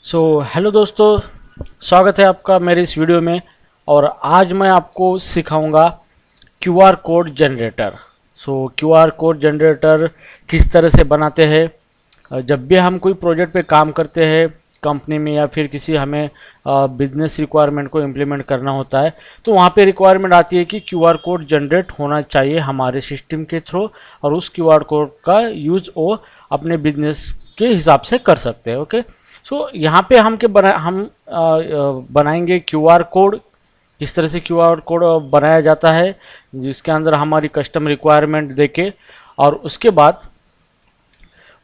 Hello दोस्तों, स्वागत है आपका मेरे इस वीडियो में। और आज मैं आपको सिखाऊंगा QR code generator. QR code generator किस तरह से बनाते हैं। जब भी हम कोई प्रोजेक्ट पे काम करते हैं कंपनी में या फिर किसी हमें बिजनेस रिक्वायरमेंट को इम्प्लीमेंट करना होता है, तो वहाँ पे रिक्वायरमेंट आती है कि क्यूआर कोड जनरेट होना चाहिए हमारे सिस्टम के थ्रू, और उस क्यूआर कोड का यूज वो अपने बिजनेस के हिसाब से कर सकते हैं। ओके, यहाँ पे हम बनाएंगे क्यूआर कोड। किस तरह से क्यूआर कोड बनाया जाता है, जिसके अंदर हमारी कस्टम रिक्वायरमेंट देके, और उसके बाद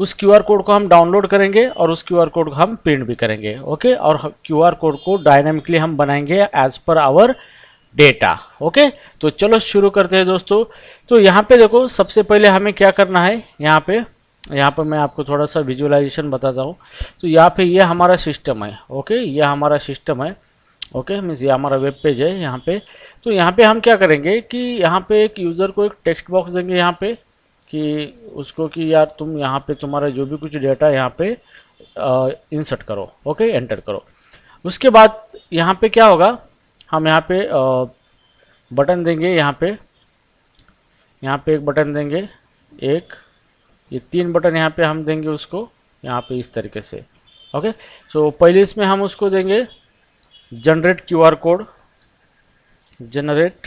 उस क्यूआर कोड को हम डाउनलोड करेंगे और उस क्यूआर कोड को हम प्रिंट भी करेंगे। ओके, और क्यूआर कोड को डायनामिकली हम बनाएंगे as per hour data. Okay, तो चलो शुरू करते हैं दोस्तों। तो यहाँ पे देखो, सबसे पहले हमें क्या करना है। यहाँ पे मैं आपको थोड़ा सा विजुअलाइजेशन बताता हूँ। तो यहाँ पे ये हमारा सिस्टम है। ओके, ये हमारा सिस्टम है। ओके, मीन्स ये हमारा वेब पेज है यहाँ पे। तो यहाँ पे हम क्या करेंगे कि यहाँ पे एक यूज़र को एक टेक्स्ट बॉक्स देंगे यहाँ पे, कि उसको कि यार तुम यहाँ पे तुम्हारा जो भी कुछ डेटा यहाँ पे इंसर्ट करो। ओके, एंटर करो। उसके बाद यहाँ पे क्या होगा, हम यहाँ पे बटन देंगे। यहाँ पे एक बटन देंगे, ये 3 बटन यहाँ पे हम देंगे उसको, यहाँ पे इस तरीके से। ओके, पहले इसमें हम उसको देंगे generate QR code, generate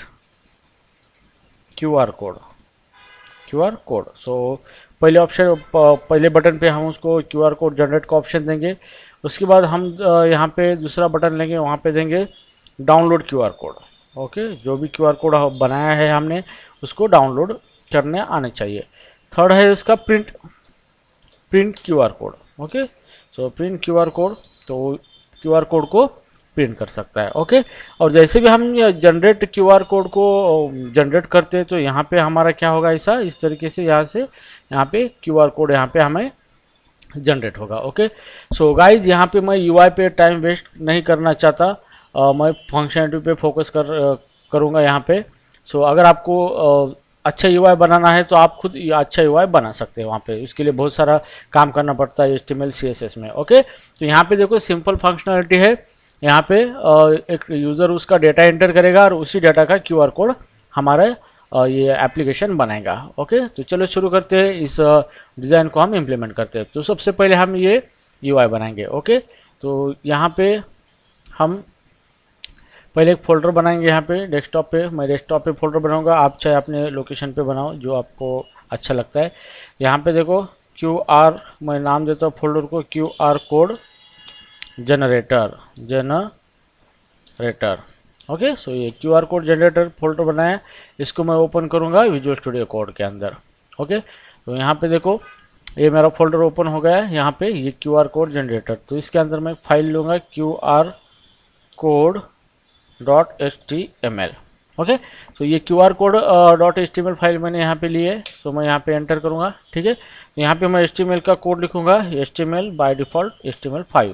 QR code. पहले बटन पे हम उसको क्यूआर कोड जनरेट का ऑप्शन देंगे। उसके बाद हम यहाँ पे दूसरा बटन लेंगे, वहाँ पे देंगे डाउनलोड क्यूआर कोड। ओके, जो भी क्यूआर कोड बनाया है हमने, उसको डाउनलोड करने आने चाहिए। थर्ड है इसका print QR code. Okay, print QR code, तो क्यूआर कोड को प्रिंट कर सकता है। ओके, और जैसे भी हम जनरेट क्यूआर कोड को जनरेट करते हैं, तो यहाँ पे हमारा क्या होगा, ऐसा इस तरीके से यहाँ पे क्यूआर कोड यहाँ पे हमें जनरेट होगा। ओके, गाइज, यहाँ पे मैं यूआई पे टाइम वेस्ट नहीं करना चाहता, मैं फंक्शनलिटी पे फोकस करूँगा यहाँ पे। अगर आपको अच्छा यूआई बनाना है तो आप खुद अच्छा यूआई बना सकते हैं। वहाँ पे उसके लिए बहुत सारा काम करना पड़ता है HTML CSS में। ओके, तो यहाँ पे देखो सिंपल फंक्शनलिटी है। यहाँ पे एक यूज़र उसका डेटा एंटर करेगा और उसी डेटा का क्यूआर कोड हमारा ये एप्लीकेशन बनाएगा। ओके, तो चलो शुरू करते हैं, इस डिज़ाइन को हम इम्प्लीमेंट करते हैं। तो सबसे पहले हम ये यूआई बनाएंगे। ओके, तो यहाँ पे हम पहले एक फ़ोल्डर बनाएंगे। यहाँ पे डेस्कटॉप पे, मैं डेस्कटॉप पे फ़ोल्डर बनाऊंगा, आप चाहे अपने लोकेशन पे बनाओ जो आपको अच्छा लगता है। यहाँ पे देखो मैं नाम देता हूँ फोल्डर को क्यूआर कोड जनरेटर। ओके, ये क्यूआर कोड जनरेटर फोल्डर बनाया, इसको मैं ओपन करूँगा विजुअल स्टूडियो कोड के अंदर। ओके, तो यहाँ पे देखो ये मेरा फोल्डर ओपन हो गया है। यहाँ पे ये क्यूआर कोड जनरेटर, तो इसके अंदर मैं फाइल लूँगा QR कोड .html। ओके, तो ये QR कोड .html फाइल मैंने यहाँ पे ली है, तो मैं यहाँ पे एंटर करूँगा। ठीक है, तो यहाँ पे मैं HTML का कोड लिखूँगा, HTML बाय डिफ़ॉल्ट HTML5।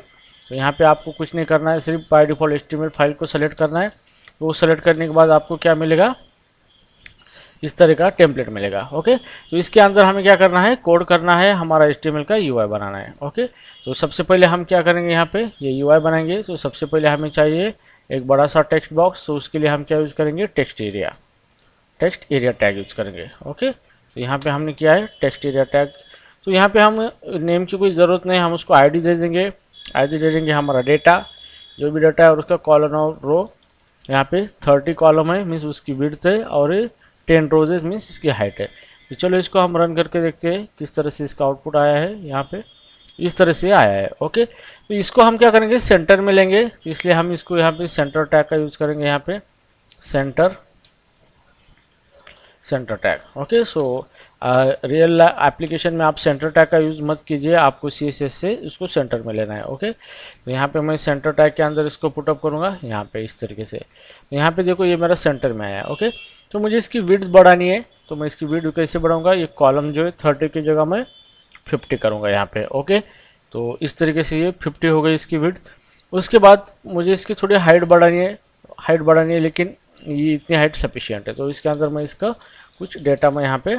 तो यहाँ पे आपको कुछ नहीं करना है, सिर्फ बाय डिफ़ॉल्ट HTML फाइल को सेलेक्ट करना है। तो वो सेलेक्ट करने के बाद आपको क्या मिलेगा, इस तरह का टेम्पलेट मिलेगा। ओके, तो इसके अंदर हमें क्या करना है, कोड करना है, हमारा HTML का UI बनाना है। ओके, तो सबसे पहले हम क्या करेंगे, यहाँ पे ये UI बनाएंगे। तो सबसे पहले हमें चाहिए एक बड़ा सा टेक्स्ट बॉक्स। तो उसके लिए हम क्या यूज़ करेंगे, टेक्स्ट एरिया टैग यूज़ करेंगे। ओके, तो यहाँ पे हमने किया है टेक्स्ट एरिया टैग। तो यहाँ पे हम नेम की कोई ज़रूरत नहीं, हम उसको ID दे देंगे। ID दे देंगे हमारा डेटा, जो भी डेटा है, और उसका कॉलम और रो। यहाँ पे 30 कॉलम है, मीन्स उसकी विड्थ है, और 10 रोज है, मीन्स इसकी हाइट है। तो चलो इसको हम रन करके देखते हैं किस तरह से इसका आउटपुट आया है। यहाँ पे इस तरह से आया है। ओके, तो इसको हम क्या करेंगे, सेंटर में लेंगे। तो इसलिए हम इसको यहाँ पे सेंटर टैग का यूज़ करेंगे। यहाँ पे centre tag. Okay, real application में आप सेंटर टैग का यूज़ मत कीजिए, आपको CSS से इसको सेंटर में लेना है। ओके, तो यहाँ पे मैं सेंटर टैग के अंदर इसको पुटअप करूँगा यहाँ पे इस तरीके से। तो यहाँ पे देखो ये मेरा सेंटर में आया है। ओके, तो मुझे इसकी विड्थ बढ़ानी है, तो मैं इसकी विड्थ कैसे बढ़ाऊँगा, ये कॉलम जो है 30 की जगह मैं 50 करूँगा यहाँ पे। ओके, तो इस तरीके से ये 50 हो गई इसकी विड्थ। उसके बाद मुझे इसकी थोड़ी हाइट बढ़ानी है, लेकिन ये इतनी हाइट सफिशिएंट है। तो इसके अंदर मैं इसका कुछ डेटा मैं यहाँ पे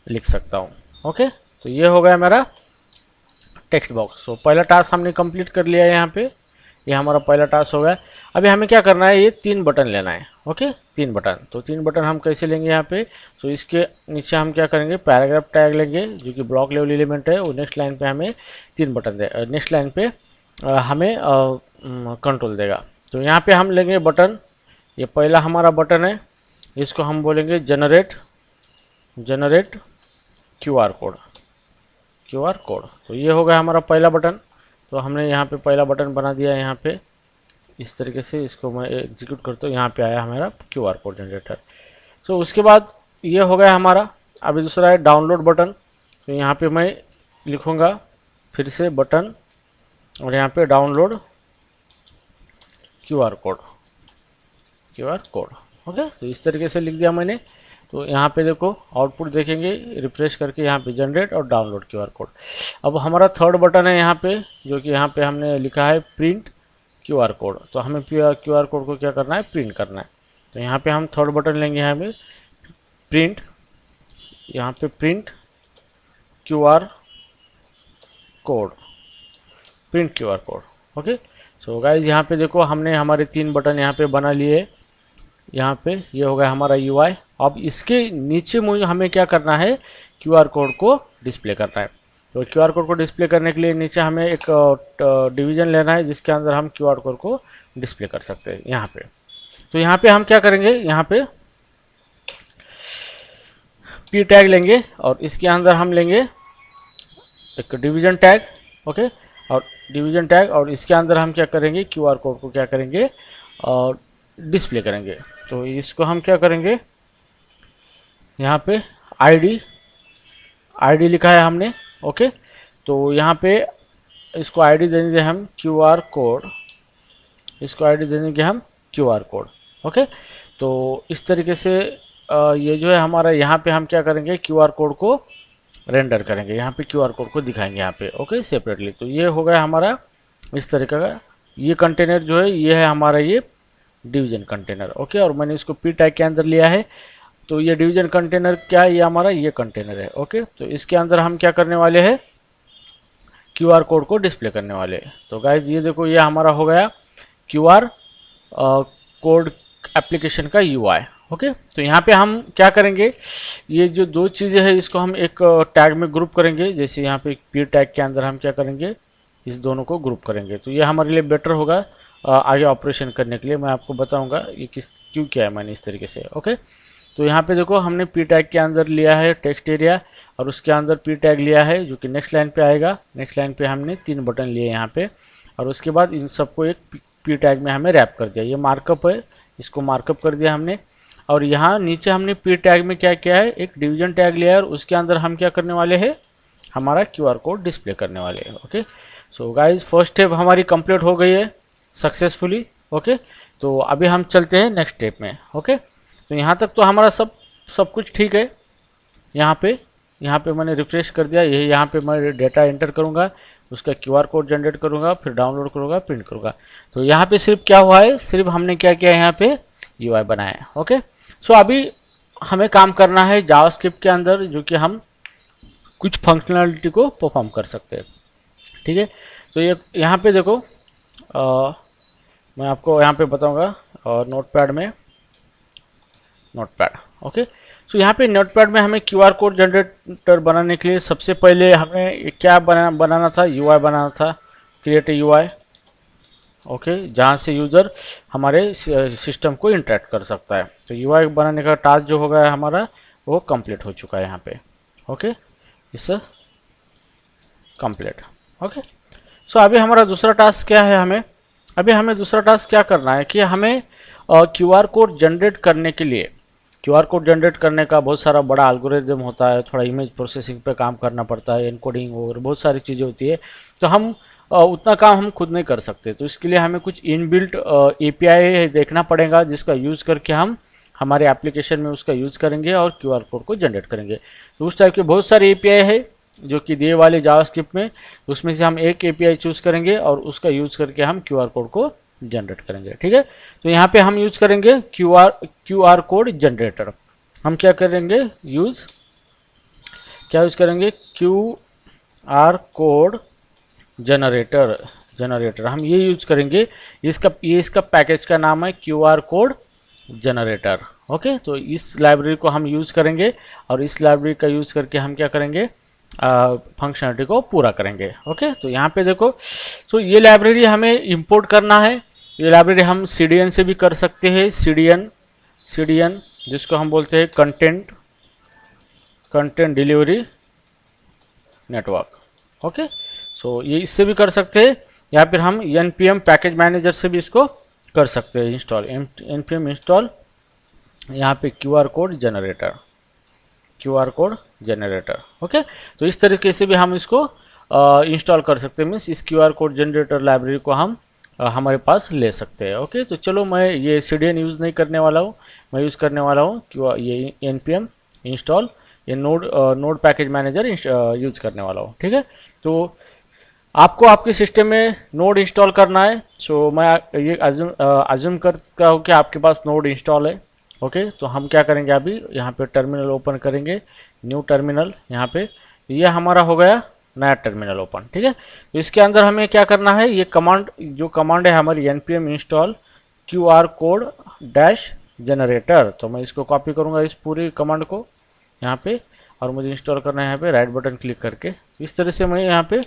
लिख सकता हूँ। ओके, तो ये हो गया मेरा टेक्स्ट बॉक्स। सो पहला टास्क हमने कंप्लीट कर लिया है यहाँ पे, ये हमारा पहला टास्क हो गया। अभी हमें क्या करना है, ये 3 बटन लेना है। Okay, 3 button. तो 3 बटन हम कैसे लेंगे यहाँ पे, तो इसके नीचे हम क्या करेंगे, पैराग्राफ टैग लेंगे जो कि ब्लॉक लेवल एलिमेंट है। वो नेक्स्ट लाइन पे हमें 3 बटन दे, नेक्स्ट लाइन पे हमें कंट्रोल देगा। तो यहाँ पे हम लेंगे बटन, ये पहला हमारा बटन है, इसको हम बोलेंगे जनरेट QR कोड। तो ये हो गया हमारा पहला बटन। तो हमने यहाँ पे पहला बटन बना दिया है यहाँ पे इस तरीके से। इसको मैं एग्जीक्यूट करता हूँ, यहाँ पे आया हमारा QR कोड जनरेटर। सो उसके बाद ये हो गया हमारा। अभी दूसरा है डाउनलोड बटन। तो यहाँ पे मैं लिखूँगा फिर से बटन और यहाँ पे डाउनलोड QR कोड। ओके, तो इस तरीके से लिख दिया मैंने। तो यहाँ पे देखो आउटपुट देखेंगे, रिफ्रेश करके यहाँ पे जनरेट और डाउनलोड QR कोड। अब हमारा थर्ड बटन है यहाँ पे, जो कि यहाँ पे हमने लिखा है प्रिंट QR कोड। तो हमें QR कोड को क्या करना है, प्रिंट करना है। तो यहाँ पे हम थर्ड बटन लेंगे, यहाँ पे प्रिंट, यहाँ पे print QR code, okay. So guys यहाँ पे देखो हमने हमारे 3 बटन यहाँ पे बना लिए। यहाँ पे ये हो गया हमारा UI। अब इसके नीचे मुझे हमें क्या करना है, QR कोड को डिस्प्ले करना है। तो QR कोड को डिस्प्ले करने के लिए नीचे हमें एक डिवीजन लेना है जिसके अंदर हम QR कोड को डिस्प्ले कर सकते हैं यहाँ पे। तो यहाँ पे हम क्या करेंगे, यहाँ पे P टैग लेंगे और इसके अंदर हम लेंगे एक डिवीजन टैग। ओके, और डिवीजन टैग और इसके अंदर हम क्या करेंगे, QR कोड को क्या करेंगे और डिस्प्ले करेंगे। तो इसको हम क्या करेंगे, यहाँ पे ID लिखा है हमने। ओके, तो यहाँ पे इसको ID देंगे हम QR कोड, इसको ID देंगे हम QR कोड। ओके, तो इस तरीके से ये जो है हमारा, यहाँ पे हम क्या करेंगे, QR कोड को रेंडर करेंगे, यहाँ पे QR कोड को दिखाएंगे यहाँ पे। Okay, separately. तो ये हो गया हमारा इस तरीके का। ये कंटेनर जो है ये है हमारा ये डिवीजन कंटेनर। ओके, और मैंने इसको P टैग के अंदर लिया है। तो ये डिवीजन कंटेनर क्या है, ये हमारा ये कंटेनर है। ओके, तो इसके अंदर हम क्या करने वाले हैं, QR कोड को डिस्प्ले करने वाले हैं। तो गाइज ये देखो, ये हमारा हो गया QR कोड एप्लीकेशन का UI। ओके, तो यहाँ पे हम क्या करेंगे, ये जो 2 चीज़ें हैं इसको हम एक टैग में ग्रुप करेंगे। जैसे यहाँ पे P टैग के अंदर हम क्या करेंगे, इस दोनों को ग्रुप करेंगे। तो ये हमारे लिए बेटर होगा आगे ऑपरेशन करने के लिए। मैं आपको बताऊंगा ये क्यों किया है मैंने इस तरीके से। ओके, तो यहाँ पे देखो हमने P टैग के अंदर लिया है टेक्स्ट एरिया और उसके अंदर P टैग लिया है जो कि नेक्स्ट लाइन पे आएगा। नेक्स्ट लाइन पे हमने 3 बटन लिए यहाँ पे और उसके बाद इन सबको एक P टैग में हमें रैप कर दिया। ये मार्कअप है, इसको मार्कअप कर दिया हमने। और यहाँ नीचे हमने P टैग में क्या किया है, एक डिवीजन टैग लिया है और उसके अंदर हम क्या करने वाले हैं, हमारा QR कोड डिस्प्ले करने वाले हैं। Okay, so guys first step हमारी कंप्लीट हो गई है सक्सेसफुली। ओके, तो अभी हम चलते हैं नेक्स्ट स्टेप में। ओके, तो यहाँ तक तो हमारा सब कुछ ठीक है। यहाँ पे मैंने रिफ्रेश कर दिया। ये यहाँ पे मैं डेटा एंटर करूँगा, उसका QR कोड जनरेट करूँगा, फिर डाउनलोड करूँगा, प्रिंट करूँगा। तो यहाँ पे सिर्फ क्या हुआ है, सिर्फ हमने क्या किया है, यहाँ पे UI बनाया है। ओके, सो अभी हमें काम करना है जावास्क्रिप्ट के अंदर, जो कि हम कुछ फंक्शनलिटी को परफॉर्म कर सकते हैं। ठीक है, तो ये यहाँ पे देखो मैं आपको यहाँ पे बताऊँगा नोटपैड में, नोटपैड। ओके, सो यहाँ पे नोटपैड में हमें QR कोड जनरेटर बनाने के लिए सबसे पहले हमें क्या बनाना था, UI बनाना था, क्रिएट UI। ओके, जहाँ से यूज़र हमारे सिस्टम को इंटरेक्ट कर सकता है। तो UI बनाने का टास्क जो होगा हमारा वो कंप्लीट हो चुका है यहाँ पे। ओके, इस कंप्लीट। ओके, सो अभी हमारा दूसरा टास्क क्या है, हमें दूसरा टास्क क्या करना है कि हमें QR कोड जनरेट करने के लिए, QR कोड जनरेट करने का बहुत सारा बड़ा एल्गोरिदम होता है, थोड़ा इमेज प्रोसेसिंग पे काम करना पड़ता है, एनकोडिंग और बहुत सारी चीज़ें होती है। तो हम उतना काम हम खुद नहीं कर सकते। तो इसके लिए हमें कुछ इनबिल्ट API देखना पड़ेगा जिसका यूज़ करके हम हमारे एप्लीकेशन में उसका यूज़ करेंगे और QR कोड को जनरेट करेंगे। तो उस टाइप के बहुत सारे API है जो कि दिए वाले जावास्क्रिप्ट में, उसमें से हम एक API चूज़ करेंगे और उसका यूज़ करके हम QR कोड को जनरेट करेंगे। ठीक है, तो यहाँ पे हम यूज़ करेंगे QR कोड जनरेटर। हम क्या करेंगे, क्या यूज़ करेंगे, QR कोड जनरेटर जनरेटर हम ये यूज करेंगे। इसका पैकेज का नाम है QR कोड जनरेटर। ओके, तो इस लाइब्रेरी को हम यूज करेंगे और इस लाइब्रेरी का यूज करके हम क्या करेंगे, फंक्शनलिटी को पूरा करेंगे। ओके, तो यहाँ पे देखो, तो ये लाइब्रेरी हमें इंपोर्ट करना है। ये लाइब्रेरी हम CDN से भी कर सकते हैं। CDN जिसको हम बोलते हैं कंटेंट डिलीवरी नेटवर्क। ओके, सो ये इससे भी कर सकते हैं, या फिर हम npm पैकेज मैनेजर से भी इसको कर सकते हैं इंस्टॉल। npm इंस्टॉल यहाँ पे QR कोड जनरेटर। ओके, तो इस तरीके से भी हम इसको इंस्टॉल कर सकते हैं। मीन्स इस QR कोड जनरेटर लाइब्रेरी को हम हमारे पास ले सकते हैं। ओके, तो चलो मैं ये CDN यूज़ नहीं करने वाला हूँ, मैं यूज़ करने वाला हूँ ये npm इंस्टॉल, ये नोड पैकेज मैनेजर यूज़ करने वाला हूँ। ठीक है, तो आपको आपके सिस्टम में नोड इंस्टॉल करना है। सो मैं ये अज्यूम करता हूँ कि आपके पास नोड इंस्टॉल है। ओके, तो हम क्या करेंगे, अभी यहाँ पे टर्मिनल ओपन करेंगे, न्यू टर्मिनल। यहाँ पे ये हमारा हो गया नया टर्मिनल ओपन। ठीक है, तो इसके अंदर हमें क्या करना है, ये कमांड है हमारी npm install QR code dash generator. तो मैं इसको कॉपी करूँगा इस पूरी कमांड को यहाँ पे, और मुझे इंस्टॉल करना है यहाँ पे राइट बटन क्लिक करके। इस तरह से मैं यहाँ पे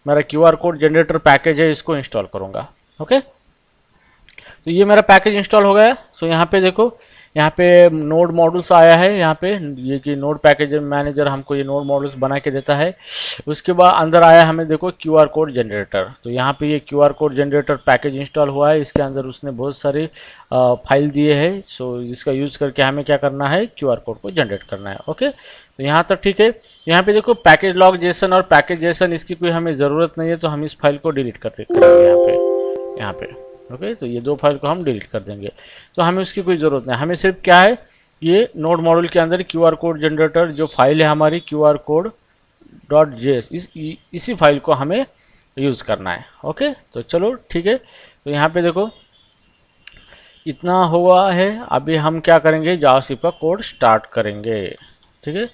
मेरा QR कोड जनरेटर पैकेज है, इसको इंस्टॉल करूँगा। ओके, तो ये मेरा पैकेज इंस्टॉल हो गया। सो यहाँ पे देखो, यहाँ पे नोड मॉड्यूल्स आया है, यहाँ पे ये कि नोड पैकेज मैनेजर हमको ये नोड मॉड्यूल्स बना के देता है। उसके बाद अंदर आया हमें देखो QR कोड जनरेटर। तो यहाँ पे ये QR code generator package install हुआ है। इसके अंदर उसने बहुत सारी फाइल दिए हैं। सो इसका यूज करके हमें क्या करना है, QR कोड को जनरेट करना है। ओके, तो यहाँ तक ठीक है। यहाँ पे देखो पैकेज लॉग जेसन और पैकेज जेसन, इसकी कोई हमें ज़रूरत नहीं है, तो हम इस फाइल को डिलीट कर देंगे यहाँ पे। ओके, तो ये दो फाइल को हम डिलीट कर देंगे, तो हमें उसकी कोई ज़रूरत नहीं। हमें सिर्फ क्या है, ये नोड मॉड्यूल के अंदर QR कोड जनरेटर जो फाइल है हमारी QR कोड .js, इसी फाइल को हमें यूज़ करना है। ओके, तो चलो ठीक है। तो यहाँ पे देखो इतना हुआ है। अभी हम क्या करेंगे, जावास्क्रिप्ट का कोड स्टार्ट करेंगे। ठीक है,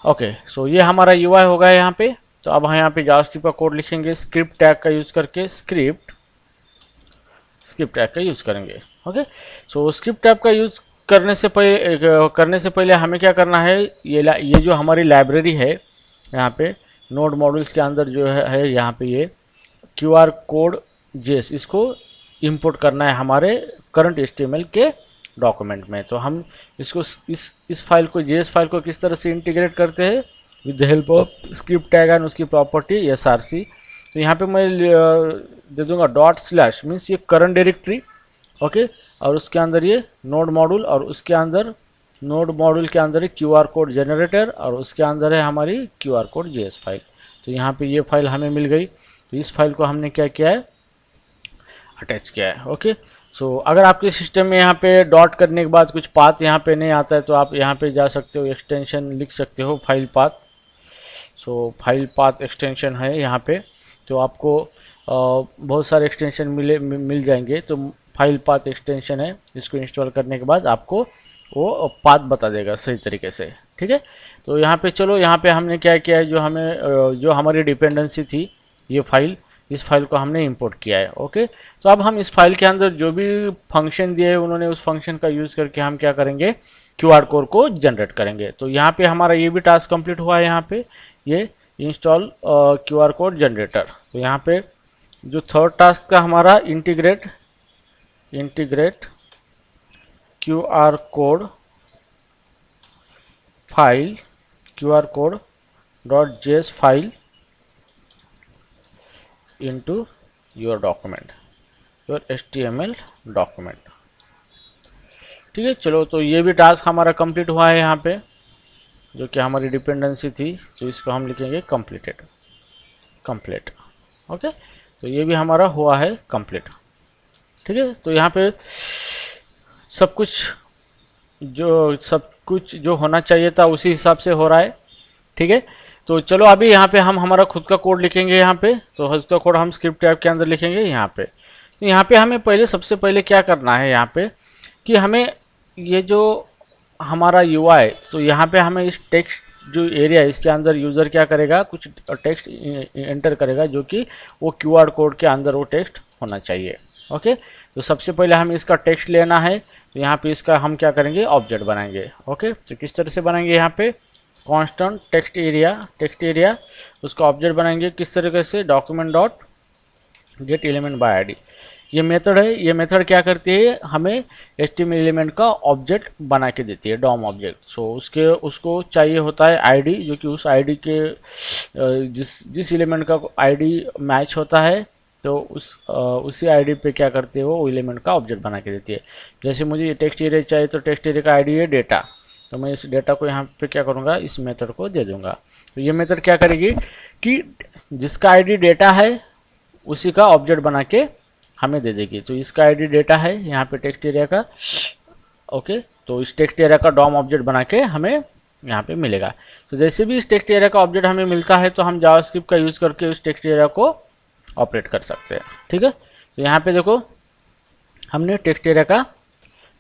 ओके, सो ये हमारा UI होगा यहाँ पे। तो अब हम यहाँ पे जावास्क्रिप्ट का कोड लिखेंगे, स्क्रिप्ट टैग का यूज़ करके, स्क्रिप्ट टैग का यूज़ करेंगे। ओके, सो स्क्रिप्ट टैग का यूज़ करने से पहले हमें क्या करना है, ये जो हमारी लाइब्रेरी है यहाँ पे नोड मॉड्यूल्स के अंदर जो है यहाँ पे ये QR कोड JS, इसको इंपोर्ट करना है हमारे करंट HTML के डॉक्यूमेंट में। तो हम इसको इस फाइल को JS फाइल को किस तरह से इंटीग्रेट करते हैं, with the help of script tag and उसकी प्रॉपर्टी src। तो यहाँ पे मैं दे दूंगा ./ मीन्स ये करंट डायरेक्टरी। ओके, और उसके अंदर ये नोड मॉड्यूल, और उसके अंदर नोड मॉड्यूल के अंदर है QR कोड जनरेटर, और उसके अंदर है हमारी QR कोड JS फाइल। तो यहाँ पे ये फाइल हमें मिल गई। तो इस फाइल को हमने क्या किया है, अटैच किया है। ओके, सो अगर आपके सिस्टम में यहाँ पे डॉट करने के बाद कुछ पाथ यहाँ पे नहीं आता है, तो आप यहाँ पे जा सकते हो, एक्सटेंशन लिख सकते हो फाइल पाथ। सो फाइल पाथ एक्सटेंशन है यहाँ पे, तो आपको बहुत सारे एक्सटेंशन मिल जाएंगे। तो फाइल पाथ एक्सटेंशन है, इसको इंस्टॉल करने के बाद आपको वो पाथ बता देगा सही तरीके से। ठीक है, तो यहाँ पे चलो, यहाँ पे हमने क्या किया है, जो हमारी डिपेंडेंसी थी ये फाइल, इस फाइल को हमने इंपोर्ट किया है। ओके, तो अब हम इस फाइल के अंदर जो भी फंक्शन दिए हैं उन्होंने, उस फंक्शन का यूज़ करके हम क्या करेंगे, QR कोड को जनरेट करेंगे। तो यहाँ पे हमारा ये भी टास्क कंप्लीट हुआ है। यहाँ पे ये इंस्टॉल QR कोड जनरेटर। तो यहाँ पे जो थर्ड टास्क का हमारा integrate QR code file, QR code .js file into your document, your HTML document. ठीक है, चलो, तो ये भी टास्क हमारा कंप्लीट हुआ है यहाँ पे, जो कि हमारी डिपेंडेंसी थी। तो इसको हम लिखेंगे कंप्लीट। ओके, तो ये भी हमारा हुआ है कंप्लीट। ठीक है, तो यहाँ पे सब कुछ जो होना चाहिए था उसी हिसाब से हो रहा है। ठीक है, तो चलो अभी यहाँ पे हम हमारा खुद का कोड लिखेंगे। यहाँ पे तो खुद का कोड हम स्क्रिप्ट टैब के अंदर लिखेंगे यहाँ पे। तो यहाँ पे हमें सबसे पहले क्या करना है, यहाँ पे कि हमें ये जो हमारा UI, तो यहाँ पे हमें इस टेक्स्ट जो एरिया है इसके अंदर यूज़र क्या करेगा, कुछ टेक्स्ट एंटर करेगा जो कि वो क्यूआर कोड के अंदर वो टेक्स्ट होना चाहिए। ओके, तो सबसे पहले हमें इसका टेक्स्ट लेना है, तो यहाँ पे इसका हम क्या करेंगे, ऑब्जेक्ट बनाएंगे। ओके, तो किस तरह से बनाएंगे, यहाँ पे कांस्टेंट टेक्स्ट एरिया उसका ऑब्जेक्ट बनाएंगे। किस तरीके से, document dot gate element by ID ये मेथड है। ये मेथड क्या करती है, हमें HTML एलिमेंट का ऑब्जेक्ट बना के देती है, डॉम ऑब्जेक्ट। सो उसको चाहिए होता है आईडी, जो कि उस आईडी के जिस एलिमेंट का आईडी मैच होता है, तो उसी आईडी पे क्या करते हो, वो एलिमेंट का ऑब्जेक्ट बना के देती है। जैसे मुझे ये टेक्स्ट एरिया चाहिए, तो टेक्स्ट एरिया का आईडी है डेटा, तो मैं इस डेटा को यहाँ पे क्या करूँगा, इस मेथड को दे दूँगा। तो ये मेथड क्या करेगी कि जिसका आईडी डेटा है उसी का ऑब्जेक्ट बना के हमें दे देगी। तो इसका आईडी डेटा है यहाँ पे टेक्स्ट एरिया का। ओके, तो इस टेक्स्ट एरिया का डॉम ऑब्जेक्ट बना के हमें यहाँ पे मिलेगा। तो जैसे भी इस टेक्स्ट एरिया का ऑब्जेक्ट हमें मिलता है, तो हम जावास्क्रिप्ट का यूज़ करके इस टेक्स्ट एरिया को ऑपरेट कर सकते हैं। ठीक है, तो यहाँ पे देखो हमने टेक्स्ट एरिया का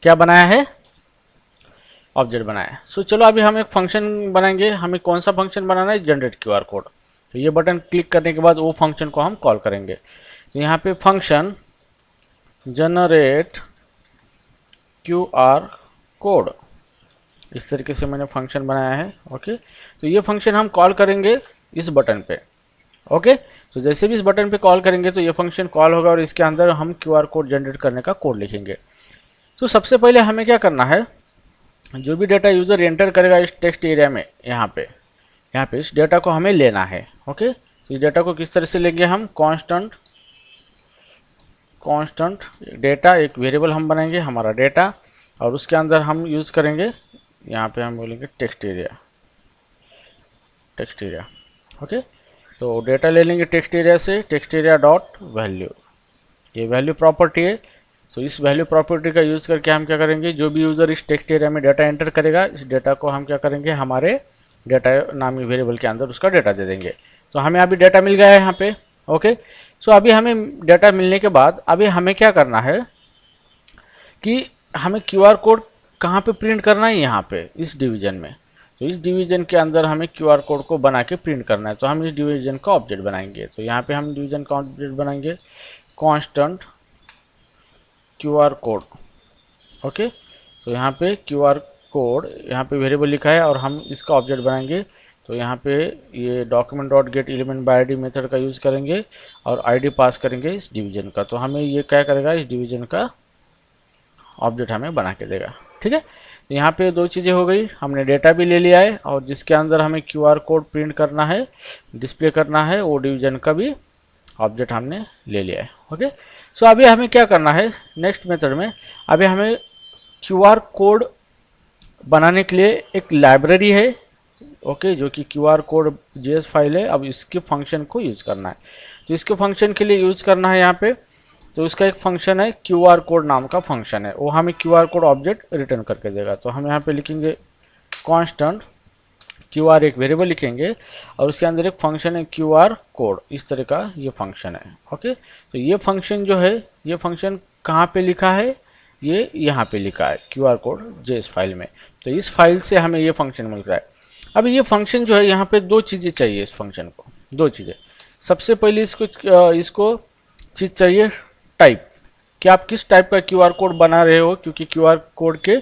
क्या बनाया है, ऑब्जेक्ट बनाया है। सो चलो अभी हम एक फंक्शन बनाएंगे। हमें कौन सा फंक्शन बनाना है, जनरेट क्यूआर कोड। तो ये बटन क्लिक करने के बाद वो फंक्शन को हम कॉल करेंगे। तो यहाँ पे फंक्शन जनरेट क्यूआर कोड, इस तरीके से मैंने फंक्शन बनाया है। ओके, तो ये फंक्शन हम कॉल करेंगे इस बटन पे। ओके, तो जैसे भी इस बटन पे कॉल करेंगे तो ये फंक्शन कॉल होगा और इसके अंदर हम क्यूआर कोड जनरेट करने का कोड लिखेंगे। तो सबसे पहले हमें क्या करना है, जो भी डेटा यूज़र एंटर करेगा इस टेक्स्ट एरिया में, यहाँ पे इस डेटा को हमें लेना है। ओके, तो इस डेटा को किस तरह से लेंगे हम, कांस्टेंट डेटा, एक वेरिएबल हम बनाएंगे हमारा डेटा, और उसके अंदर हम यूज़ करेंगे, यहाँ पे हम बोलेंगे टेक्स्ट एरिया। ओके, तो डेटा ले लेंगे टेक्स्ट एरिया से, टेक्स्ट एरिया डॉट वैल्यू, ये वैल्यू प्रॉपर्टी है। तो इस वैल्यू प्रॉपर्टी का यूज़ करके हम क्या करेंगे, जो भी यूज़र इस टेक्स्ट एरिया में डेटा एंटर करेगा, इस डेटा को हम क्या करेंगे, हमारे डेटा नामी वेरिएबल के अंदर उसका डेटा दे देंगे। तो हमें अभी डेटा मिल गया है यहाँ पे। ओके, सो अभी हमें डेटा मिलने के बाद अभी हमें क्या करना है कि हमें क्यूआर कोड कहाँ पे प्रिंट करना है, यहाँ पे इस डिवीजन में। तो इस डिवीजन के अंदर हमें क्यूआर कोड को बना के प्रिंट करना है। तो हम इस डिवीजन का ऑब्जेक्ट बनाएंगे। तो यहाँ पे हम डिवीजन का ऑब्जेक्ट बनाएंगे कांस्टेंट क्यूआर कोड। ओके, तो यहाँ पे क्यूआर कोड, यहाँ पे वेरिएबल लिखा है और हम इसका ऑब्जेक्ट बनाएंगे। तो यहाँ पे ये document dot gate element by ID method का यूज़ करेंगे और आईडी पास करेंगे इस डिवीजन का। तो हमें ये क्या करेगा, इस डिवीजन का ऑब्जेक्ट हमें बना के देगा। ठीक है, तो यहाँ पे दो चीज़ें हो गई, हमने डेटा भी ले लिया है और जिसके अंदर हमें क्यूआर कोड प्रिंट करना है, डिस्प्ले करना है, वो डिवीजन का भी ऑब्जेक्ट हमने ले लिया है। ओके, सो अभी हमें क्या करना है, नेक्स्ट मेथड में अभी हमें क्यूआर कोड बनाने के लिए एक लाइब्रेरी है। ओके, जो कि क्यूआर कोड JS फाइल है। अब इसके फंक्शन को यूज़ करना है। तो इसके फंक्शन के लिए यूज़ करना है यहाँ पे, तो इसका एक फंक्शन है क्यूआर कोड नाम का फंक्शन है, वो हमें क्यूआर कोड ऑब्जेक्ट रिटर्न करके देगा। तो हम यहाँ पे लिखेंगे कांस्टेंट क्यूआर, एक वेरिएबल लिखेंगे और उसके अंदर एक फंक्शन है क्यूआर कोड, इस तरह का ये फंक्शन है। ओके, तो ये फंक्शन जो है, ये फंक्शन कहाँ पे लिखा है, ये यहाँ पे लिखा है क्यूआर कोड JS फाइल में। तो इस फाइल से हमें ये फंक्शन मिल रहा है। अब ये फंक्शन जो है, यहाँ पे दो चीज़ें चाहिए इस फंक्शन को, दो चीज़ें। सबसे पहले इसको चीज़ चाहिए टाइप, कि आप किस टाइप का क्यूआर कोड बना रहे हो, क्योंकि क्यूआर कोड के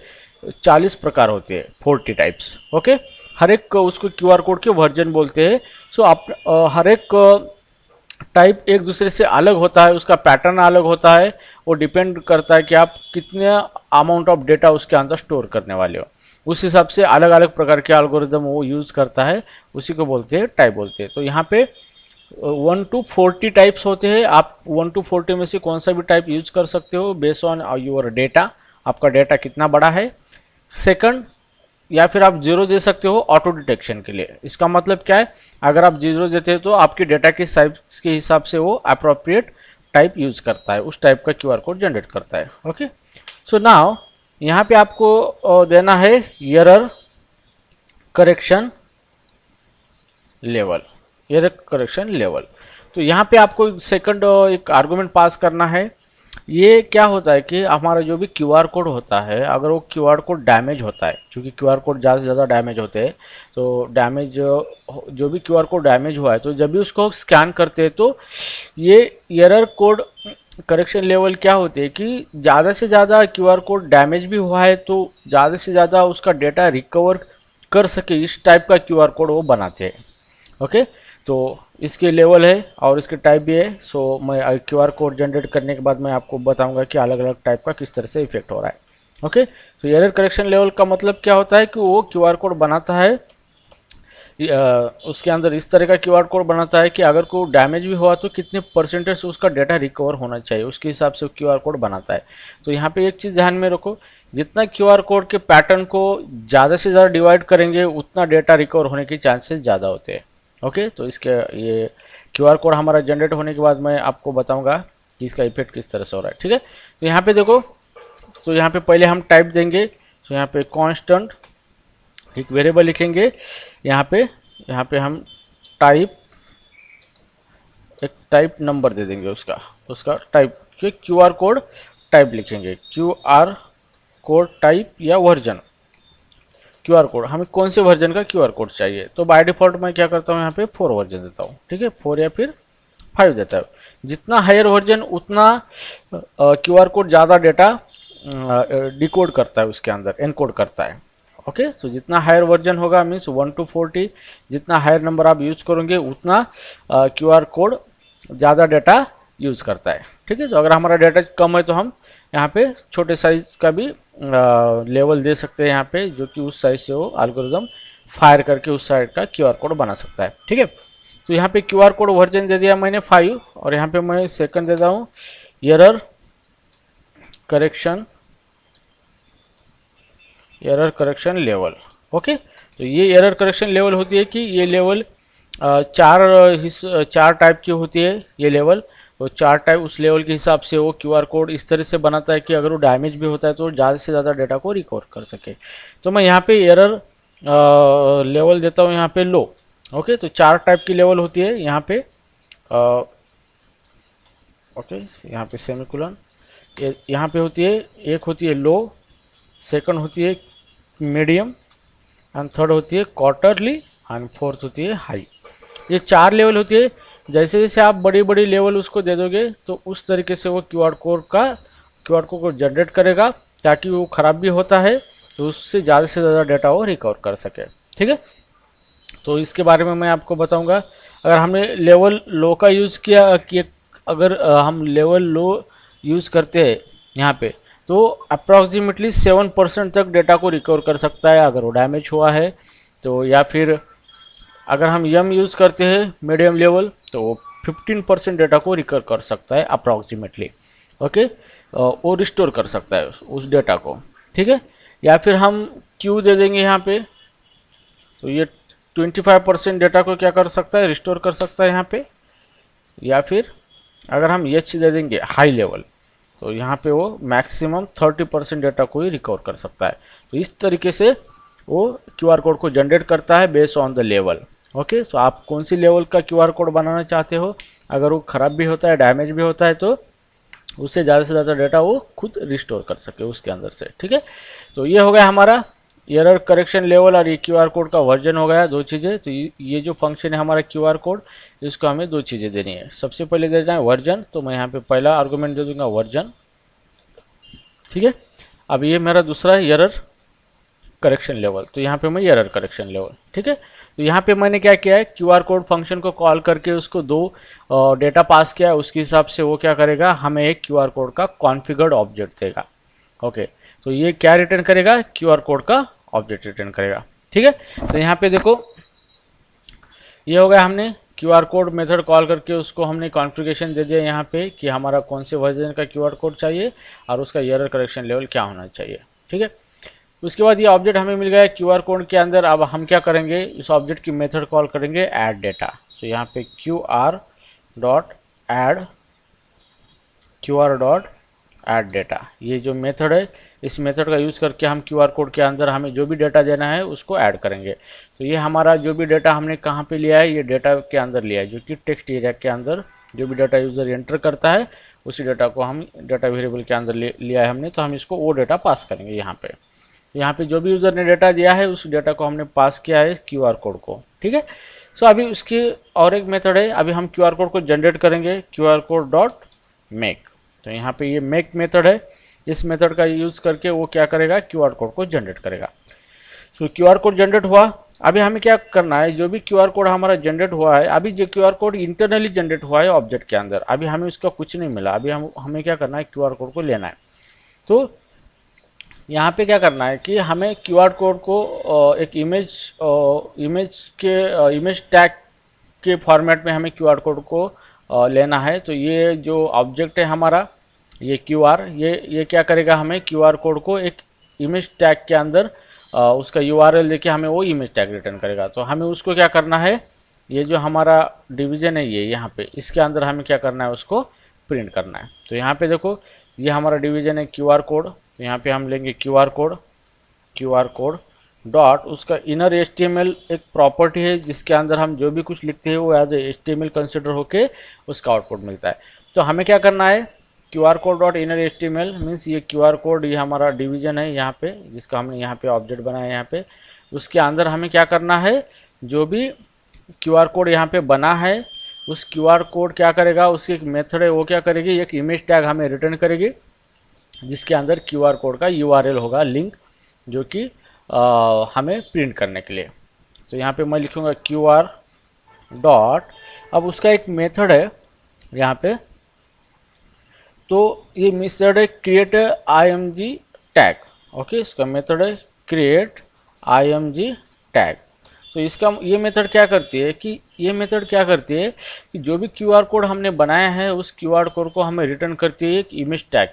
40 प्रकार होते हैं, 40 टाइप्स। ओके, हर एक उसको क्यूआर कोड के वर्जन बोलते हैं। सो आप हर एक टाइप एक दूसरे से अलग होता है, उसका पैटर्न अलग होता है, वो डिपेंड करता है कि आप कितने अमाउंट ऑफ डेटा उसके अंदर स्टोर करने वाले हो। उस हिसाब से अलग अलग प्रकार के एल्गोरिदम वो यूज़ करता है, उसी को बोलते हैं टाइप बोलते हैं। तो यहाँ पे 1 to 40 टाइप्स होते हैं। आप 1 to 40 में से कौन सा भी टाइप यूज कर सकते हो बेस्ड ऑन योर डेटा, आपका डेटा कितना बड़ा है। सेकंड, या फिर आप 0 दे सकते हो ऑटो डिटेक्शन के लिए। इसका मतलब क्या है, अगर आप 0 देते हो तो आपके डेटा के साइज के हिसाब से वो अप्रोप्रिएट टाइप यूज करता है, उस टाइप का क्यूआर कोड जनरेट करता है। ओके, सो नाउ यहाँ पे आपको देना है error correction level, error correction level. तो यहाँ पे आपको सेकंड एक आर्गुमेंट पास करना है ये क्या होता है कि हमारा जो भी क्यूआर कोड होता है, अगर वो क्यूआर कोड डैमेज होता है, क्योंकि क्यूआर कोड ज़्यादा से ज़्यादा डैमेज होते हैं, तो डैमेज जो भी क्यूआर कोड डैमेज हुआ है तो जब भी उसको स्कैन करते हैं तो ये एरर कोड करेक्शन लेवल क्या होते हैं कि ज़्यादा से ज़्यादा क्यूआर कोड डैमेज भी हुआ है तो ज़्यादा से ज़्यादा उसका डेटा रिकवर कर सके, इस टाइप का क्यूआर कोड वो बनाते हैं। ओके, तो इसके लेवल है और इसके टाइप भी है। सो मैं क्यूआर कोड जनरेट करने के बाद मैं आपको बताऊंगा कि अलग अलग टाइप का किस तरह से इफेक्ट हो रहा है। ओके, तो एरर करेक्शन लेवल का मतलब क्या होता है कि वो क्यूआर कोड बनाता है, उसके अंदर इस तरह का क्यूआर कोड बनाता है कि अगर कोई डैमेज भी हुआ तो कितने परसेंटेज से उसका डेटा रिकवर होना चाहिए, उसके हिसाब से क्यूआर कोड बनाता है। तो यहाँ पे एक चीज़ ध्यान में रखो, जितना क्यूआर कोड के पैटर्न को ज़्यादा से ज़्यादा डिवाइड करेंगे उतना डेटा रिकवर होने के चांसेस ज़्यादा होते हैं। ओके, तो इसके ये क्यूआर कोड हमारा जनरेट होने के बाद मैं आपको बताऊंगा कि इसका इफेक्ट किस तरह से हो रहा है। ठीक है, तो यहाँ पे देखो, तो यहाँ पे पहले हम टाइप देंगे, तो यहाँ पे कांस्टेंट एक वेरिएबल लिखेंगे, यहाँ पे हम टाइप एक टाइप नंबर दे देंगे, उसका टाइप के क्यूआर कोड टाइप लिखेंगे, क्यूआर कोड टाइप या वर्जन। क्यूआर कोड हमें कौन से वर्जन का क्यूआर कोड चाहिए, तो बाय डिफॉल्ट मैं क्या करता हूँ यहाँ पे 4 वर्जन देता हूँ। ठीक है, 4 या फिर 5 देता है। जितना हायर वर्जन उतना क्यूआर कोड ज़्यादा डेटा डिकोड करता है, उसके अंदर एनकोड करता है। ओके, तो जितना हायर वर्जन होगा मीन्स 1 to 40, जितना हायर नंबर आप यूज़ करोगे उतना क्यूआर कोड ज़्यादा डेटा यूज़ करता है। ठीक है, तो अगर हमारा डेटा कम है तो हम यहाँ पे छोटे साइज का भी लेवल दे सकते हैं यहाँ पे, जो कि उस साइज से वो एल्गोरिदम फायर करके उस साइड का क्यूआर कोड बना सकता है। ठीक है, तो यहाँ पे क्यूआर कोड वर्जन दे दिया मैंने 5, और यहाँ पे मैं सेकंड देता हूँ एरर करेक्शन लेवल। ओके, तो ये एरर करेक्शन लेवल होती है कि ये लेवल चार टाइप की होती है ये लेवल। तो 4 टाइप उस लेवल के हिसाब से वो क्यूआर कोड इस तरह से बनाता है कि अगर वो डैमेज भी होता है तो ज़्यादा से ज़्यादा डेटा को रिकवर कर सके। तो मैं यहाँ पे एरर लेवल देता हूँ यहाँ पे लो। ओके, तो 4 टाइप की लेवल होती है यहाँ पे। ओके, यहाँ पे सेमीकोलन यहाँ पे होती है, एक होती है लो, सेकंड होती है मीडियम, एंड थर्ड होती है क्वार्टरली, एंड फोर्थ होती है हाई। ये 4 लेवल होती है। जैसे जैसे आप बड़ी बड़ी लेवल उसको दे दोगे तो उस तरीके से वो क्यूआर कोड को जनरेट करेगा, ताकि वो ख़राब भी होता है तो उससे ज़्यादा से ज़्यादा डेटा वो रिकवर कर सके। ठीक है, तो इसके बारे में मैं आपको बताऊंगा। अगर हमने लेवल लो का यूज़ किया कि अगर हम लेवल लो यूज़ करते हैं यहाँ पे, तो अप्रॉक्सीमेटली 7% तक डेटा को रिकवर कर सकता है अगर वो डैमेज हुआ है तो। या फिर अगर हम यम यूज़ करते हैं मीडियम लेवल तो 15% डेटा को रिकवर कर सकता है अप्रॉक्सीमेटली। ओके, वो रिस्टोर कर सकता है उस डेटा को। ठीक है, या फिर हम क्यू दे देंगे यहाँ पे, तो ये 25% डेटा को क्या कर सकता है, रिस्टोर कर सकता है यहाँ पे। या फिर अगर हम एच दे देंगे हाई लेवल, तो यहाँ पे वो मैक्सिमम 30% डेटा को ही रिकवर कर सकता है। तो इस तरीके से वो क्यूआर कोड को जनरेट करता है based on the level. Okay, तो आप कौन सी लेवल का क्यूआर कोड बनाना चाहते हो, अगर वो ख़राब भी होता है डैमेज भी होता है तो उससे ज़्यादा से ज़्यादा डेटा वो खुद रिस्टोर कर सके उसके अंदर से। ठीक है, तो ये हो गया हमारा एरर करेक्शन लेवल और ये क्यूआर कोड का वर्जन हो गया, 2 चीज़ें। तो ये जो फंक्शन है हमारा क्यूआर कोड, इसको हमें 2 चीज़ें देनी है। सबसे पहले देना है वर्जन, तो मैं यहाँ पे पहला आर्गूमेंट दे दूंगा वर्जन। ठीक है, अब ये मेरा दूसरा है एरर करेक्शन लेवल, तो यहाँ पे मैं एरर करेक्शन लेवल। ठीक है, तो यहाँ पे मैंने क्या किया है, क्यूआर कोड फंक्शन को कॉल करके उसको 2 डेटा पास किया, उसके हिसाब से वो क्या करेगा, हमें एक क्यूआर कोड का कॉन्फ़िगर्ड ऑब्जेक्ट देगा। ओके, तो ये क्या रिटर्न करेगा, क्यूआर कोड का ऑब्जेक्ट रिटर्न करेगा। ठीक है, तो यहाँ पे देखो ये हो गया, हमने क्यूआर कोड मेथड कॉल करके उसको हमने कॉन्फ़िगरेशन दे दिया यहाँ पे कि हमारा कौन से वर्जन का क्यूआर कोड चाहिए और उसका एरर करेक्शन लेवल क्या होना चाहिए। ठीक है, उसके बाद ये ऑब्जेक्ट हमें मिल गया क्यूआर कोड के अंदर। अब हम क्या करेंगे, इस ऑब्जेक्ट की मेथड कॉल करेंगे ऐड डेटा। तो यहाँ पे क्यूआर डॉट ऐड डेटा, ये जो मेथड है इस मेथड का यूज़ करके हम क्यूआर कोड के अंदर हमें जो भी डेटा देना है उसको ऐड करेंगे। तो ये हमारा जो भी डेटा हमने कहाँ पे लिया है, ये डेटा के अंदर लिया है जो कि टेक्स्ट एरिया के अंदर जो भी डाटा यूज़र एंटर करता है उसी डाटा को हम डाटा वेरिएबल के अंदर लिया है हमने, तो हम इसको वो डाटा पास करेंगे यहाँ पे जो भी यूज़र ने डाटा दिया है उस डाटा को हमने पास किया है QR कोड को। ठीक है, सो अभी उसकी और एक मेथड है, अभी हम QR कोड को जनरेट करेंगे QR कोड डॉट मेक। तो यहाँ पे ये मेक मेथड है, इस मेथड का यूज़ करके वो क्या करेगा, QR कोड को जनरेट करेगा। सो QR कोड जनरेट हुआ। अभी हमें क्या करना है, जो भी QR कोड हमारा जनरेट हुआ है, अभी जो QR कोड इंटरनली जनरेट हुआ है ऑब्जेक्ट के अंदर, अभी हमें उसका कुछ नहीं मिला, अभी हमें क्या करना है, QR कोड को लेना है। तो यहाँ पे क्या करना है कि हमें QR कोड को एक इमेज टैग के फॉर्मेट में हमें QR कोड को लेना है। तो ये जो ऑब्जेक्ट है हमारा, ये QR, ये क्या करेगा, हमें QR कोड को एक इमेज टैग के अंदर उसका URL देके हमें वो इमेज टैग रिटर्न करेगा। तो हमें उसको क्या करना है, ये जो हमारा डिवीजन है ये यहाँ पे, इसके अंदर हमें क्या करना है, उसको प्रिंट करना है। तो यहाँ पे देखो ये हमारा डिवीजन है QR कोड, तो यहाँ पे हम लेंगे QR कोड डॉट, उसका इनर HTML एक प्रॉपर्टी है जिसके अंदर हम जो भी कुछ लिखते हैं वो एज ए HTML कंसिडर होके उसका आउटपुट मिलता है। तो हमें क्या करना है, QR code dot inner HTML means ये QR कोड, ये हमारा डिवीजन है यहाँ पे जिसका हमने यहाँ पे ऑब्जेक्ट बनाया है यहाँ पे, उसके अंदर हमें क्या करना है, जो भी QR कोड यहाँ पे बना है उस QR कोड क्या करेगा, उसकी एक मेथड है वो क्या करेगी, एक इमेज टैग हमें रिटर्न करेगी जिसके अंदर QR कोड का URL होगा, लिंक, जो कि हमें प्रिंट करने के लिए। तो यहाँ पे मैं लिखूँगा QR डॉट, अब उसका एक मेथड है यहाँ पे, तो ये मेथड है क्रिएट IMG टैग। ओके, इसका मेथड है क्रिएट IMG टैग। तो इसका ये मेथड क्या करती है कि जो भी QR कोड हमने बनाया है उस QR कोड को हमें रिटर्न करती है एक इमेज टैग,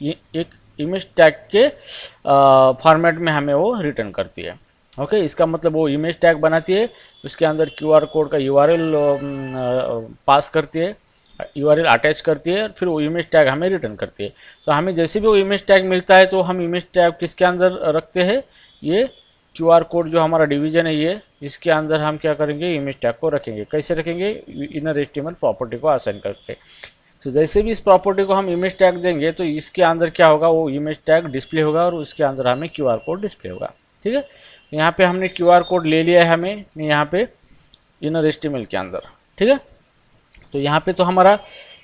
एक इमेज टैग के फॉर्मेट में हमें वो रिटर्न करती है। ओके, इसका मतलब वो इमेज टैग बनाती है, उसके अंदर QR कोड का URL पास करती है, URL अटैच करती है, फिर वो इमेज टैग हमें रिटर्न करती है। तो हमें जैसे भी वो इमेज टैग मिलता है तो हम इमेज टैग किसके अंदर रखते हैं, ये QR कोड जो हमारा डिवीजन है ये, इसके अंदर हम क्या करेंगे, इमेज टैग को रखेंगे। कैसे रखेंगे, इनर HTML प्रॉपर्टी को असाइन करके। तो जैसे भी इस प्रॉपर्टी को हम इमेज टैग देंगे तो इसके अंदर क्या होगा, वो इमेज टैग डिस्प्ले होगा और उसके अंदर हमें QR कोड डिस्प्ले होगा। ठीक है, यहाँ पे हमने QR कोड ले लिया है हमें यहाँ पे इनर HTML के अंदर। ठीक है, तो यहाँ पे तो हमारा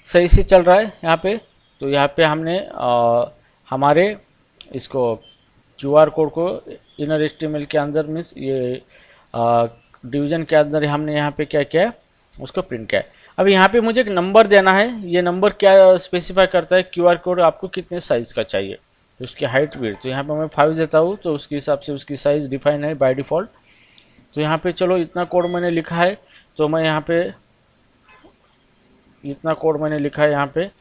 सही से चल रहा है यहाँ पे। तो यहाँ पे हमने हमारे इसको QR कोड को इनर HTML के अंदर मीन्स ये डिवीजन के अंदर हमने यहाँ पे क्या किया है, उसको प्रिंट किया है। अब यहाँ पे मुझे एक नंबर देना है, ये नंबर क्या स्पेसिफाई करता है, QR कोड आपको कितने साइज़ का चाहिए, तो उसकी हाइट विड्थ। तो यहाँ पे मैं 5 देता हूँ, तो उसके हिसाब से उसकी साइज़ डिफाइन है बाय डिफ़ॉल्ट। तो यहाँ पे चलो इतना कोड मैंने लिखा है, तो मैं यहाँ पे इतना कोड मैंने लिखा है यहाँ पे।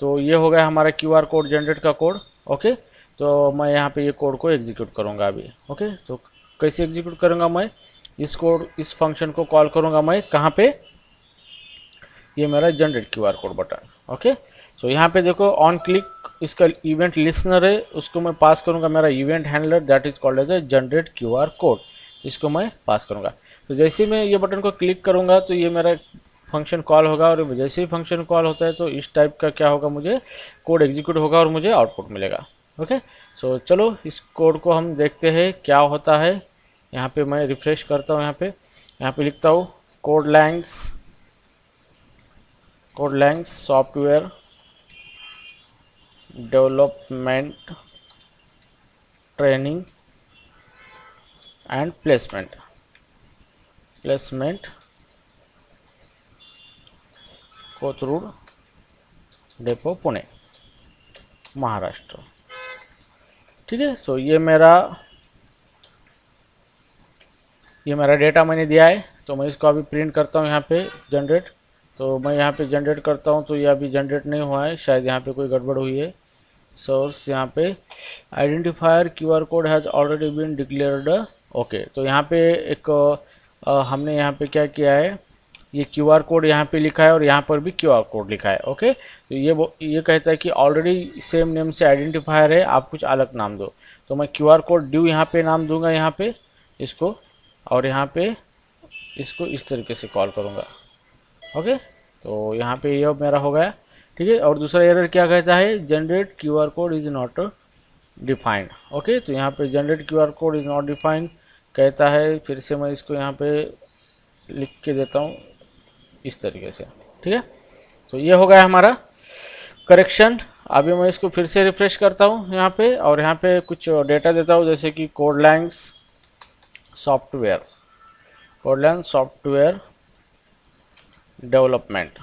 तो ये हो गया हमारा QR कोड जनरेट का कोड। ओके, तो मैं यहाँ पे ये कोड को एग्जीक्यूट करूँगा अभी। ओके, तो कैसे एग्जीक्यूट करूँगा, मैं इस फंक्शन को कॉल करूँगा मैं कहाँ पे, ये मेरा generate QR code button. Okay, तो यहाँ पे देखो ऑन क्लिक इसका इवेंट लिसनर है, उसको मैं पास करूँगा मेरा event handler that is called as a generate QR code, इसको मैं पास करूँगा। तो जैसे मैं ये बटन को क्लिक करूँगा तो ये मेरा फंक्शन कॉल होगा, और जैसे ही फंक्शन कॉल होता है तो इस टाइप का क्या होगा, मुझे कोड एग्जीक्यूट होगा और मुझे आउटपुट मिलेगा। ओके, सो चलो इस कोड को हम देखते हैं क्या होता है। यहाँ पे मैं रिफ्रेश करता हूँ, यहाँ पे लिखता हूँ code langs software development training and placement Kothrud depot Pune Maharashtra. ठीक है, सो ये मेरा डेटा मैंने दिया है, तो मैं इसको अभी प्रिंट करता हूँ यहाँ पे जनरेट। तो मैं यहाँ पे जनरेट करता हूँ तो ये अभी जनरेट नहीं हुआ है, शायद यहाँ पे कोई गड़बड़ हुई है। सोर्स यहाँ पे identifier QR code has already been declared. Okay, तो यहाँ पे एक हमने यहाँ पे क्या किया है, ये QR कोड यहाँ पे लिखा है और यहाँ पर भी QR कोड लिखा है। ओके, तो ये कहता है कि ऑलरेडी सेम नेम से आइडेंटिफायर है, आप कुछ अलग नाम दो। तो मैं QR कोड ड्यू यहाँ पे नाम दूंगा यहाँ पे इसको, और यहाँ पे इसको इस तरीके से कॉल करूँगा। ओके, तो यहाँ पे ये मेरा हो गया, ठीक है। और दूसरा एरर क्या कहता है, generate QR code is not defined. Okay, तो यहाँ पे generate QR code is not defined कहता है। फिर से मैं इसको यहाँ पे लिख के देता हूँ इस तरीके से, ठीक है। तो ये हो गया हमारा करेक्शन। अभी मैं इसको फिर से रिफ्रेश करता हूँ यहाँ पे, और यहाँ पे कुछ डेटा देता हूँ, जैसे कि कोडलैंग्स सॉफ्टवेयर, कोडलैंग्स सॉफ्टवेयर डेवलपमेंट,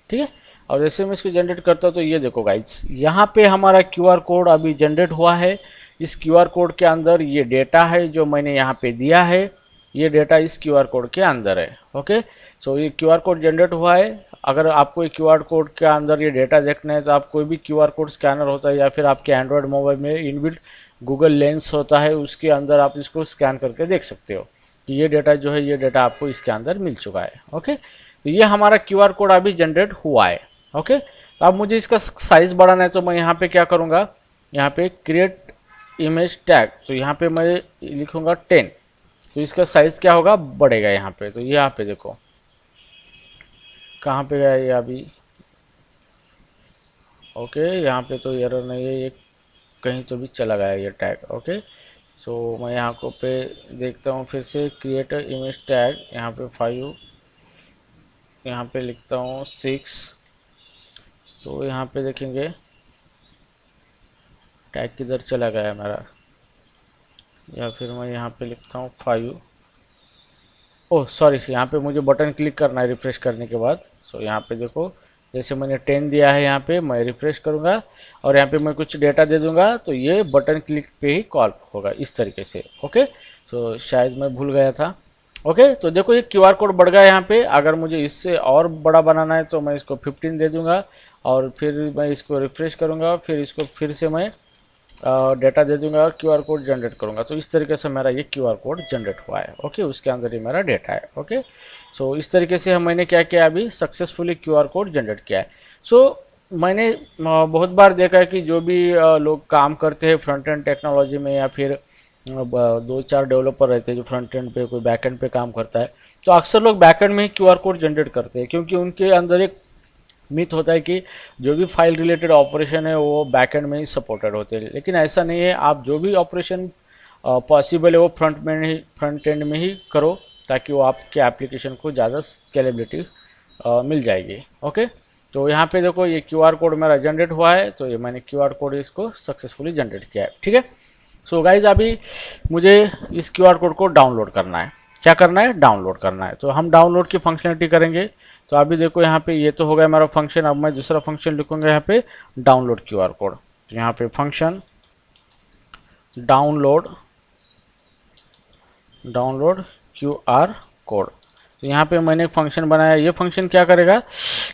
ठीक है। और जैसे मैं इसको जनरेट करता हूँ तो ये देखो गाइज, यहाँ पे हमारा क्यूआर कोड अभी जनरेट हुआ है। इस क्यूआर कोड के अंदर ये डेटा है जो मैंने यहाँ पे दिया है, ये डेटा इस क्यूआर कोड के अंदर है। ओके, सो ये क्यूआर कोड जनरेट हुआ है। अगर आपको ये क्यूआर कोड के अंदर ये डेटा देखना है तो आप कोई भी क्यूआर कोड स्कैनर होता है या फिर आपके एंड्रॉयड मोबाइल में इनबिल्ट गूगल लेंस होता है, उसके अंदर आप इसको स्कैन करके देख सकते हो कि ये डेटा जो है, ये डेटा आपको इसके अंदर मिल चुका है। ओके, तो ये हमारा क्यूआर कोड अभी जनरेट हुआ है। ओके, तो अब मुझे इसका साइज बढ़ाना है, तो मैं यहाँ पे क्या करूँगा, यहाँ पे क्रिएट इमेज टैग, तो यहाँ पे मैं लिखूँगा 10, तो इसका साइज क्या होगा, बढ़ेगा यहाँ पे। तो यहाँ पे देखो कहाँ पे गया ये अभी। ओके, यहाँ पे तो एरर नहीं है, ये कहीं तो भी चला गया ये टैग। ओके, सो मैं यहाँ को पे देखता हूँ फिर से, क्रिएट इमेज टैग, यहाँ पे 5, यहाँ पे लिखता हूँ 6, तो यहाँ पे देखेंगे टैग किधर चला गया है मेरा, या फिर मैं यहाँ पे लिखता हूँ 5। ओह सॉरी, यहाँ पे मुझे बटन क्लिक करना है रिफ्रेश करने के बाद। सो यहाँ पे देखो, जैसे मैंने 10 दिया है, यहाँ पे मैं रिफ्रेश करूँगा और यहाँ पे मैं कुछ डेटा दे दूँगा, तो ये बटन क्लिक पे ही कॉल होगा इस तरीके से। ओके, सो शायद मैं भूल गया था। ओके, तो देखो ये क्यूआर कोड बढ़ गया यहाँ पे। अगर मुझे इससे और बड़ा बनाना है तो मैं इसको 15 दे दूँगा और फिर मैं इसको रिफ्रेश करूँगा, फिर इसको फिर से मैं डेटा दे दूंगा और क्यूआर कोड जनरेट करूंगा। तो इस तरीके से मेरा ये क्यूआर कोड जनरेट हुआ है। ओके, उसके अंदर ही मेरा डेटा है। ओके, सो इस तरीके से मैंने क्या किया, अभी सक्सेसफुली क्यूआर कोड जनरेट किया है। सो मैंने बहुत बार देखा है कि जो भी लोग काम करते हैं फ्रंट एंड टेक्नोलॉजी में, या फिर 2-4 डेवलपर रहते हैं जो फ्रंट एंड पे, कोई बैक एंड पे काम करता है, तो अक्सर लोग बैक एंड में ही क्यूआर कोड जनरेट करते हैं, क्योंकि उनके अंदर एक मिथ होता है कि जो भी फाइल रिलेटेड ऑपरेशन है वो बैकएंड में ही सपोर्टेड होते हैं। लेकिन ऐसा नहीं है, आप जो भी ऑपरेशन पॉसिबल है वो फ्रंट एंड में ही करो, ताकि वो आपके एप्लीकेशन को ज़्यादा स्केलेबिलिटी मिल जाएगी। ओके, तो यहाँ पे देखो ये क्यूआर कोड मेरा जनरेट हुआ है, तो ये मैंने क्यूआर कोड इसको सक्सेसफुली जनरेट किया है। ठीक है, सो गाइज अभी मुझे इस क्यूआर कोड को डाउनलोड करना है। क्या करना है, डाउनलोड करना है। तो हम डाउनलोड की फंक्शनलिटी करेंगे। तो अभी देखो यहाँ पे ये तो हो गया मेरा फंक्शन। अब मैं दूसरा फंक्शन लिखूंगा यहाँ पे, डाउनलोड क्यूआर कोड। तो यहाँ पे फंक्शन डाउनलोड क्यूआर कोड, तो यहाँ पे मैंने फंक्शन बनाया। ये फंक्शन क्या करेगा,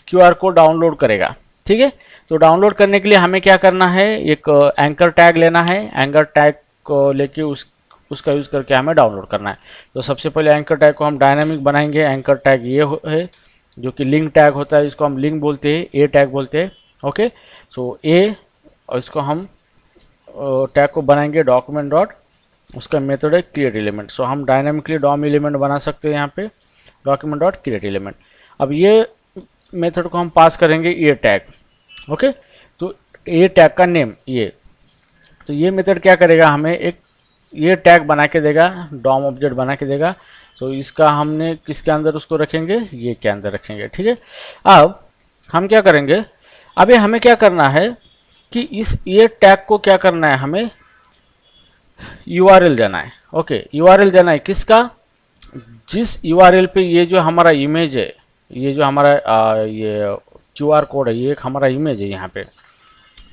क्यूआर कोड डाउनलोड करेगा। ठीक है, तो डाउनलोड करने के लिए हमें क्या करना है, एक एंकर टैग लेना है। एंकर टैग को लेके उसका यूज़ करके हमें डाउनलोड करना है। तो सबसे पहले एंकर टैग को हम डायनामिक बनाएंगे। एंकर टैग ये है जो कि लिंक टैग होता है, इसको हम लिंक बोलते हैं, ए टैग बोलते हैं। ओके, सो ए, और इसको हम टैग को बनाएंगे डॉक्यूमेंट डॉट, उसका मेथड है क्रिएट एलिमेंट। सो हम डायनामिकली डॉम एलिमेंट बना सकते हैं यहाँ पे, डॉक्यूमेंट डॉट क्रिएट एलिमेंट। अब ये मेथड को हम पास करेंगे ए टैग। ओके, तो ए टैग का नेम ये, तो ये मेथड क्या करेगा, हमें एक ये टैग बना के देगा, डॉम ऑब्जेक्ट बना के देगा। तो इसका हमने किसके अंदर उसको रखेंगे, ये के अंदर रखेंगे। ठीक है, अब हम क्या करेंगे, अभी हमें क्या करना है कि इस ये टैग को क्या करना है, हमें यूआरएल देना है। ओके, यूआरएल देना है किसका, जिस यूआरएल पे ये जो हमारा इमेज है, ये जो हमारा ये क्यूआर कोड है, ये एक हमारा इमेज है यहाँ पे,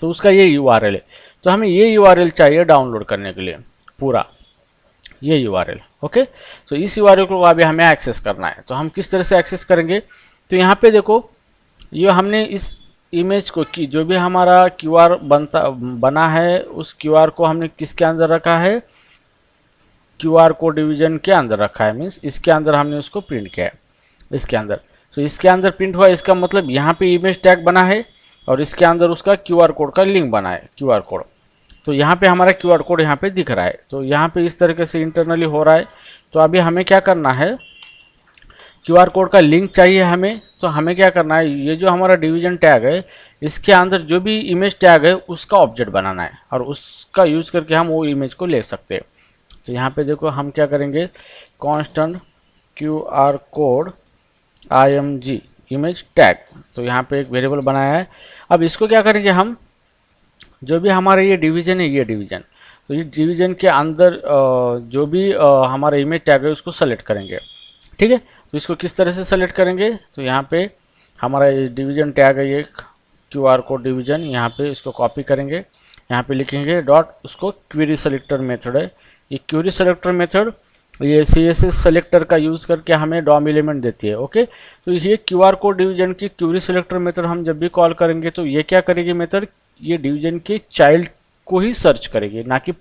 तो उसका ये यूआरएल है। तो हमें ये यूआरएल चाहिए डाउनलोड करने के लिए, पूरा ये यूआरएल। ओके, तो इस यूआरएल को अभी हमें एक्सेस करना है। तो हम किस तरह से एक्सेस करेंगे, तो यहाँ पे देखो, ये हमने इस इमेज को की जो भी हमारा क्यूआर बना है, उस क्यूआर को हमने किसके अंदर रखा है, क्यूआर कोड डिवीजन के अंदर रखा है। मीन्स इसके अंदर हमने उसको प्रिंट किया है, इसके अंदर। तो इसके अंदर प्रिंट हुआ, इसका मतलब यहाँ पे इमेज टैग बना है और इसके अंदर उसका क्यूआर कोड का लिंक बना है, क्यूआर कोड। तो यहाँ पे हमारा क्यूआर कोड यहाँ पे दिख रहा है। तो यहाँ पे इस तरीके से इंटरनली हो रहा है। तो अभी हमें क्या करना है क्यूआर कोड का लिंक चाहिए हमें, तो हमें क्या करना है, ये जो हमारा डिवीजन टैग है इसके अंदर जो भी इमेज टैग है उसका ऑब्जेक्ट बनाना है और उसका यूज करके हम वो इमेज को ले सकते हैं। तो यहाँ पे देखो हम क्या करेंगे, constant QR code IMG image tag, तो यहाँ पे एक वेरिएबल बनाया है। अब इसको क्या करेंगे हम, जो भी हमारा ये डिवीजन है, ये डिवीजन, तो ये डिवीजन के अंदर जो भी हमारा इमेज टैग है उसको सेलेक्ट करेंगे। ठीक है, तो इसको किस तरह से सेलेक्ट करेंगे, तो यहाँ पे हमारा ये डिवीजन टैग है, ये QR कोड डिवीजन, यहाँ पे इसको कॉपी करेंगे, यहाँ पे लिखेंगे डॉट, उसको क्वेरी सेलेक्टर मेथड है, ये क्वेरी सेलेक्टर मेथड ये CSS सेलेक्टर का यूज़ करके हमें डॉम एलिमेंट देती है। ओके, तो ये QR कोड डिवीजन की क्वेरी सेलेक्टर मेथड हम जब भी कॉल करेंगे तो ये क्या करेगी मेथड, ये डिवीजन के चाइल्ड को ही सर्च करेगी, ना कि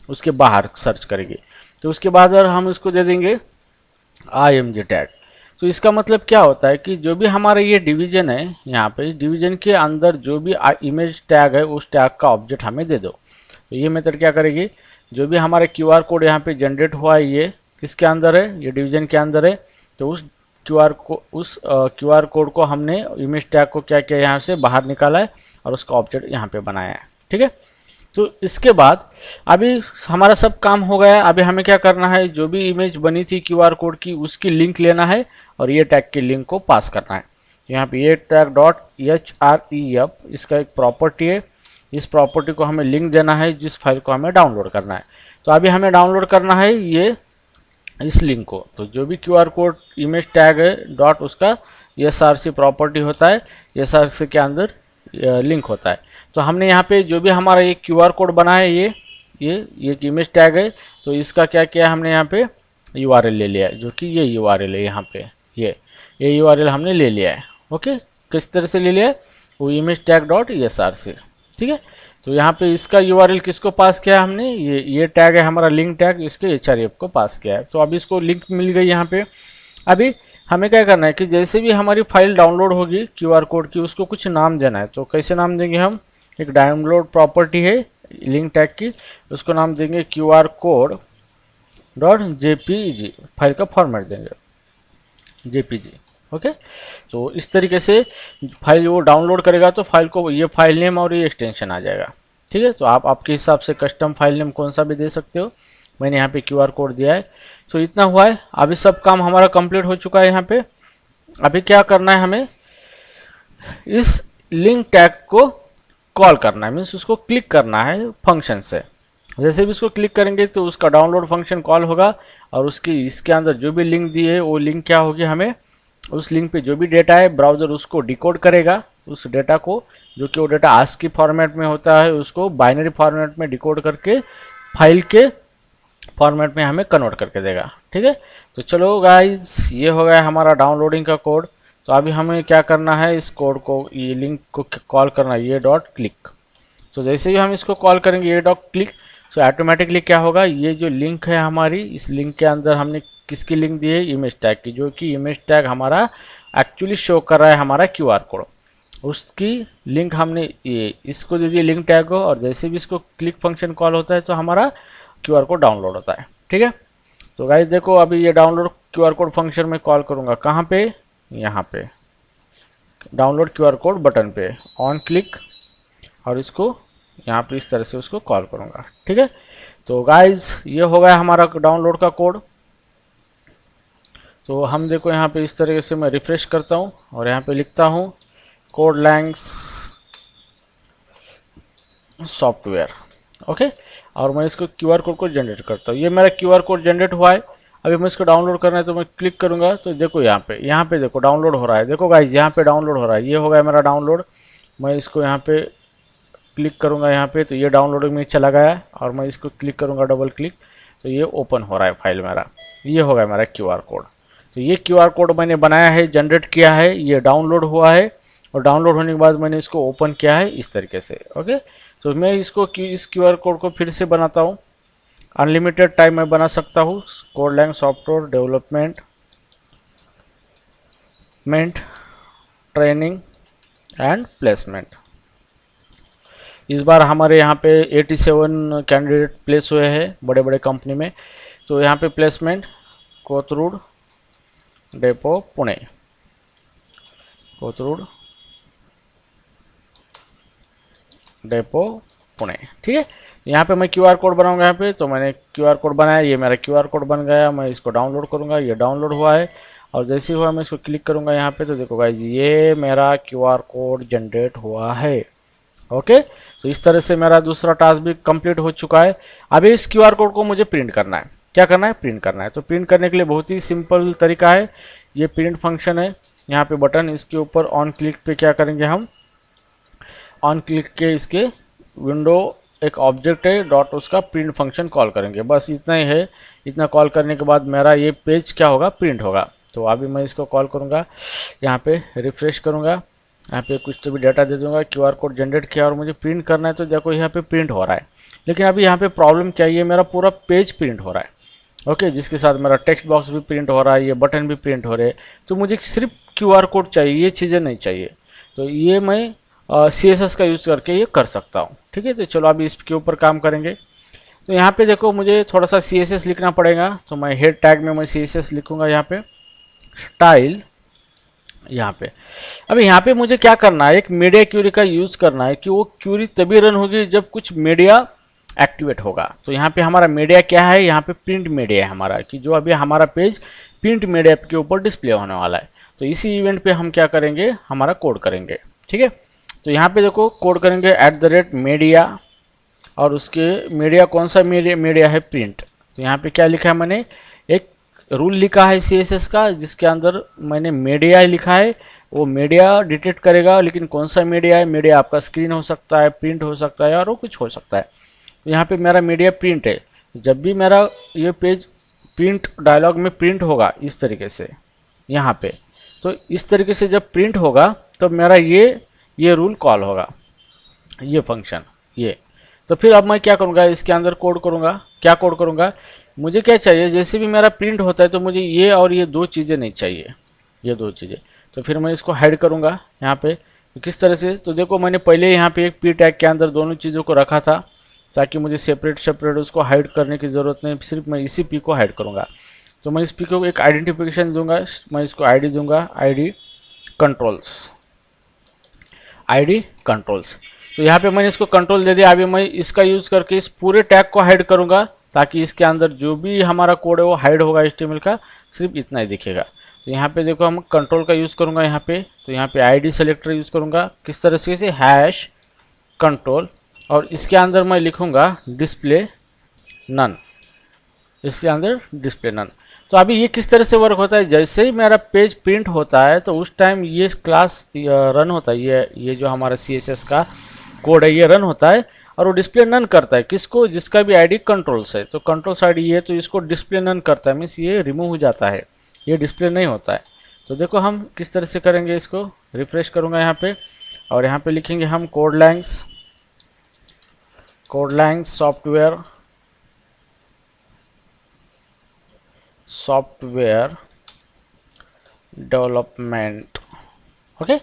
उसके बाहर सर्च करेगी। तो उसके बाद अगर हम इसको दे देंगे IMG टैग, तो इसका मतलब क्या होता है कि जो भी हमारा ये डिवीजन है, यहाँ पे डिवीजन के अंदर जो भी इमेज टैग है उस टैग का ऑब्जेक्ट हमें दे दो। तो ये मेथड क्या करेगी, जो भी हमारा QR कोड यहाँ पे जनरेट हुआ है ये किसके अंदर है, ये डिवीजन के अंदर है, तो उस QR कोड को हमने इमेज टैग को क्या किया, यहाँ से बाहर निकाला है और उसका ऑब्जेक्ट यहाँ पे बनाया है। ठीक है, तो इसके बाद अभी हमारा सब काम हो गया। अभी हमें क्या करना है, जो भी इमेज बनी थी QR कोड की उसकी लिंक लेना है और ये टैग के लिंक को पास करना है। यहाँ पे ये टैग डॉट href इसका एक प्रॉपर्टी है, इस प्रॉपर्टी को हमें लिंक देना है जिस फाइल को हमें डाउनलोड करना है। तो अभी हमें डाउनलोड करना है ये इस लिंक को, तो जो भी QR कोड इमेज टैग है डॉट उसका src प्रॉपर्टी होता है, src के अंदर लिंक होता है। तो हमने यहाँ पे जो भी हमारा ये QR कोड बना है ये इमेज टैग है, तो इसका क्या किया हमने यहाँ पे URL ले लिया है, जो कि ये URL है, यहाँ पे ये URL हमने ले लिया है। ओके, किस तरह से ले लिया है, वो इमेज टैग डॉट src। ठीक है, तो यहाँ पे इसका URL किसको पास किया हमने, ये टैग है हमारा लिंक टैग, इसके href को पास किया है। तो अभी इसको लिंक मिल गई यहाँ पे। अभी हमें क्या करना है कि जैसे भी हमारी फाइल डाउनलोड होगी QR कोड की, उसको कुछ नाम देना है। तो कैसे नाम देंगे हम, एक डाउनलोड प्रॉपर्टी है लिंक टैग की, उसको नाम देंगे QR code dot JPG, file का फॉर्मेट देंगे JPG। ओके, तो इस तरीके से फाइल वो डाउनलोड करेगा तो फाइल को ये फाइल नेम और ये एक्सटेंशन आ जाएगा। ठीक है, तो आप आपके हिसाब से कस्टम फाइल नेम कौन सा भी दे सकते हो, मैंने यहाँ पे QR कोड दिया है। तो इतना हुआ है, अभी सब काम हमारा कंप्लीट हो चुका है। यहाँ पे अभी क्या करना है, हमें इस लिंक टैग को कॉल करना है, मीन्स उसको क्लिक करना है फंक्शन से। जैसे भी इसको क्लिक करेंगे तो उसका डाउनलोड फंक्शन कॉल होगा और उसकी इसके अंदर जो भी लिंक दी है वो लिंक क्या होगी, हमें उस लिंक पे जो भी डेटा है ब्राउज़र उसको डिकोड करेगा, उस डेटा को, जो कि वो डेटा ASCII फॉर्मेट में होता है उसको बाइनरी फॉर्मेट में डिकोड करके फाइल के फॉर्मेट में हमें कन्वर्ट करके देगा। ठीक है, तो चलो गाइज, ये हो गया हमारा डाउनलोडिंग का कोड। तो अभी हमें क्या करना है, इस कोड को, ये लिंक को कॉल करना है, ये डॉट क्लिक। तो जैसे ही हम इसको कॉल करेंगे ये डॉट क्लिक, तो ऑटोमेटिकली क्या होगा, ये जो लिंक है हमारी, इस लिंक के अंदर हमने किसकी लिंक दी है, इमेज टैग की, जो कि इमेज टैग हमारा एक्चुअली शो कर रहा है हमारा QR कोड, उसकी लिंक हमने ये इसको दे दी लिंक टैग को। और जैसे भी इसको क्लिक फंक्शन कॉल होता है तो हमारा QR कोड डाउनलोड होता है। ठीक है, तो गाइस देखो, अभी ये डाउनलोड QR कोड फंक्शन में कॉल करूँगा, कहाँ पे, यहाँ पे डाउनलोड QR कोड बटन पे ऑन क्लिक, और इसको यहाँ पे इस तरह से उसको कॉल करूँगा। ठीक है, तो गाइज ये हो गया हमारा डाउनलोड का कोड। तो हम देखो यहाँ पे इस तरीके से मैं रिफ्रेश करता हूँ और यहाँ पे लिखता हूँ कोड लैंग्स सॉफ्टवेयर। ओके, और मैं इसको QR कोड को जनरेट करता हूँ। ये मेरा QR कोड जनरेट हुआ है। अभी मैं इसको डाउनलोड करना है तो मैं क्लिक करूँगा तो देखो यहाँ पे देखो डाउनलोड हो रहा है। देखो गाइज, यहाँ पे डाउनलोड हो रहा है, ये हो गया मेरा डाउनलोड। मैं इसको यहाँ पे क्लिक करूँगा यहाँ पे, तो ये डाउनलोडिंग में चला गया, और मैं इसको क्लिक करूँगा डबल क्लिक, तो ये ओपन हो रहा है फाइल मेरा। ये हो गया मेरा QR कोड। तो ये QR कोड मैंने बनाया है, जनरेट किया है, ये डाउनलोड हुआ है, और डाउनलोड होने के बाद मैंने इसको ओपन किया है इस तरीके से। ओके, तो मैं इसको इस QR कोड को फिर से बनाता हूँ, अनलिमिटेड टाइम में बना सकता हूँ। Code lang software development training and placement. इस बार हमारे यहाँ पे 87 कैंडिडेट प्लेस हुए हैं बड़े बड़े कंपनी में। तो यहाँ पे placement Kothrud depot Pune, Kothrud depot Pune. ठीक है, यहाँ पे मैं क्यूआर कोड बनाऊंगा। यहाँ पे तो मैंने क्यूआर कोड बनाया, ये मेरा क्यूआर कोड बन गया। मैं इसको डाउनलोड करूंगा, ये डाउनलोड हुआ है। और जैसे ही हुआ मैं इसको क्लिक करूंगा यहाँ पे, तो देखो गाइज ये मेरा क्यूआर कोड जनरेट हुआ है। ओके, तो इस तरह से मेरा दूसरा टास्क भी कंप्लीट हो चुका है। अभी इस क्यूआर कोड को मुझे प्रिंट करना है। क्या करना है? प्रिंट करना है। तो प्रिंट करने के लिए बहुत ही सिंपल तरीका है, ये प्रिंट फंक्शन है। यहाँ पे बटन, इसके ऊपर ऑन क्लिक पे क्या करेंगे हम, ऑन क्लिक के इसके विंडो एक ऑब्जेक्ट है डॉट, उसका प्रिंट फंक्शन कॉल करेंगे। बस इतना ही है। इतना कॉल करने के बाद मेरा ये पेज क्या होगा, प्रिंट होगा। तो अभी मैं इसको कॉल करूँगा, यहाँ पे रिफ्रेश करूँगा, यहाँ पे कुछ तो भी डाटा दे दूंगा, क्यूआर कोड जनरेट किया और मुझे प्रिंट करना है। तो देखो यहाँ पे प्रिंट हो रहा है। लेकिन अभी यहाँ पे प्रॉब्लम क्या है, ये मेरा पूरा पेज प्रिंट हो रहा है। ओके, जिसके साथ मेरा टेक्स्ट बॉक्स भी प्रिंट हो रहा है, ये बटन भी प्रिंट हो रहे हैं। तो मुझे सिर्फ क्यूआर कोड चाहिए, ये चीज़ें नहीं चाहिए। तो ये मैं CSS का यूज़ करके ये कर सकता हूँ। ठीक है, तो चलो अभी इसके ऊपर काम करेंगे। तो यहाँ पे देखो मुझे थोड़ा सा CSS लिखना पड़ेगा। तो मैं हेड टैग में मैं CSS लिखूंगा, यहाँ पे स्टाइल, यहाँ पे। अभी यहाँ पे मुझे क्या करना है, एक मीडिया क्यूरी का यूज़ करना है कि वो क्यूरी तभी रन होगी जब कुछ मीडिया एक्टिवेट होगा। तो यहाँ पे हमारा मीडिया क्या है, यहाँ पे प्रिंट मीडिया है हमारा, कि जो अभी हमारा पेज प्रिंट मीडिया के ऊपर डिस्प्ले होने वाला है। तो इसी इवेंट पे हम क्या करेंगे, हमारा कोड करेंगे। ठीक है, तो यहाँ पे देखो कोड करेंगे @media, और उसके मीडिया कौन सा मीडिया है, प्रिंट। तो यहाँ पे क्या लिखा है, मैंने एक रूल लिखा है CSS का, जिसके अंदर मैंने मीडिया लिखा है। वो मीडिया डिटेक्ट करेगा, लेकिन कौन सा मीडिया है, मीडिया आपका स्क्रीन हो सकता है, प्रिंट हो सकता है, और वो कुछ हो सकता है। तो यहाँ पे मेरा मीडिया प्रिंट है। जब भी मेरा ये पेज प्रिंट डायलॉग में प्रिंट होगा इस तरीके से यहाँ पे, तो इस तरीके से जब प्रिंट होगा तो मेरा ये रूल कॉल होगा, ये फंक्शन ये। तो फिर अब मैं क्या करूँगा, इसके अंदर कोड करूँगा। क्या कोड करूँगा, मुझे क्या चाहिए, जैसे भी मेरा प्रिंट होता है तो मुझे ये और ये दो चीज़ें नहीं चाहिए, ये दो चीज़ें। तो फिर मैं इसको हाइड करूँगा यहाँ पे। तो किस तरह से, तो देखो मैंने पहले यहाँ पे एक P टैग के अंदर दोनों चीज़ों को रखा था, ताकि मुझे सेपरेट उसको हाइड करने की ज़रूरत नहीं, सिर्फ मैं इसी P को हाइड करूँगा। तो मैं इस P को एक आइडेंटिफिकेशन दूंगा, मैं इसको ID दूंगा, ID कंट्रोल्स। तो यहाँ पे मैंने इसको कंट्रोल दे दिया। अभी मैं इसका यूज़ करके इस पूरे टैग को हाइड करूँगा, ताकि इसके अंदर जो भी हमारा कोड है वो हाइड होगा, HTML का सिर्फ इतना ही दिखेगा। तो यहाँ पे देखो हम कंट्रोल का यूज़ करूँगा यहाँ पे। तो यहाँ पे ID सेलेक्टर यूज़ करूँगा, किस तरह से, #कंट्रोल, और इसके अंदर मैं लिखूँगा डिस्प्ले नन, इसके अंदर डिस्प्ले नन। तो अभी ये किस तरह से वर्क होता है, जैसे ही मेरा पेज प्रिंट होता है तो उस टाइम ये क्लास रन होता है, ये जो हमारा CSS का कोड है ये रन होता है, और वो डिस्प्ले नन करता है किसको, जिसका भी ID कंट्रोल्स है। तो कंट्रोल्स ID ये, तो इसको डिस्प्ले नन करता है, मीन्स ये रिमूव हो जाता है, ये डिस्प्ले नहीं होता है। तो देखो हम किस तरह से करेंगे, इसको रिफ्रेश करूँगा यहाँ पे, और यहाँ पे लिखेंगे हम code lines software development. Okay,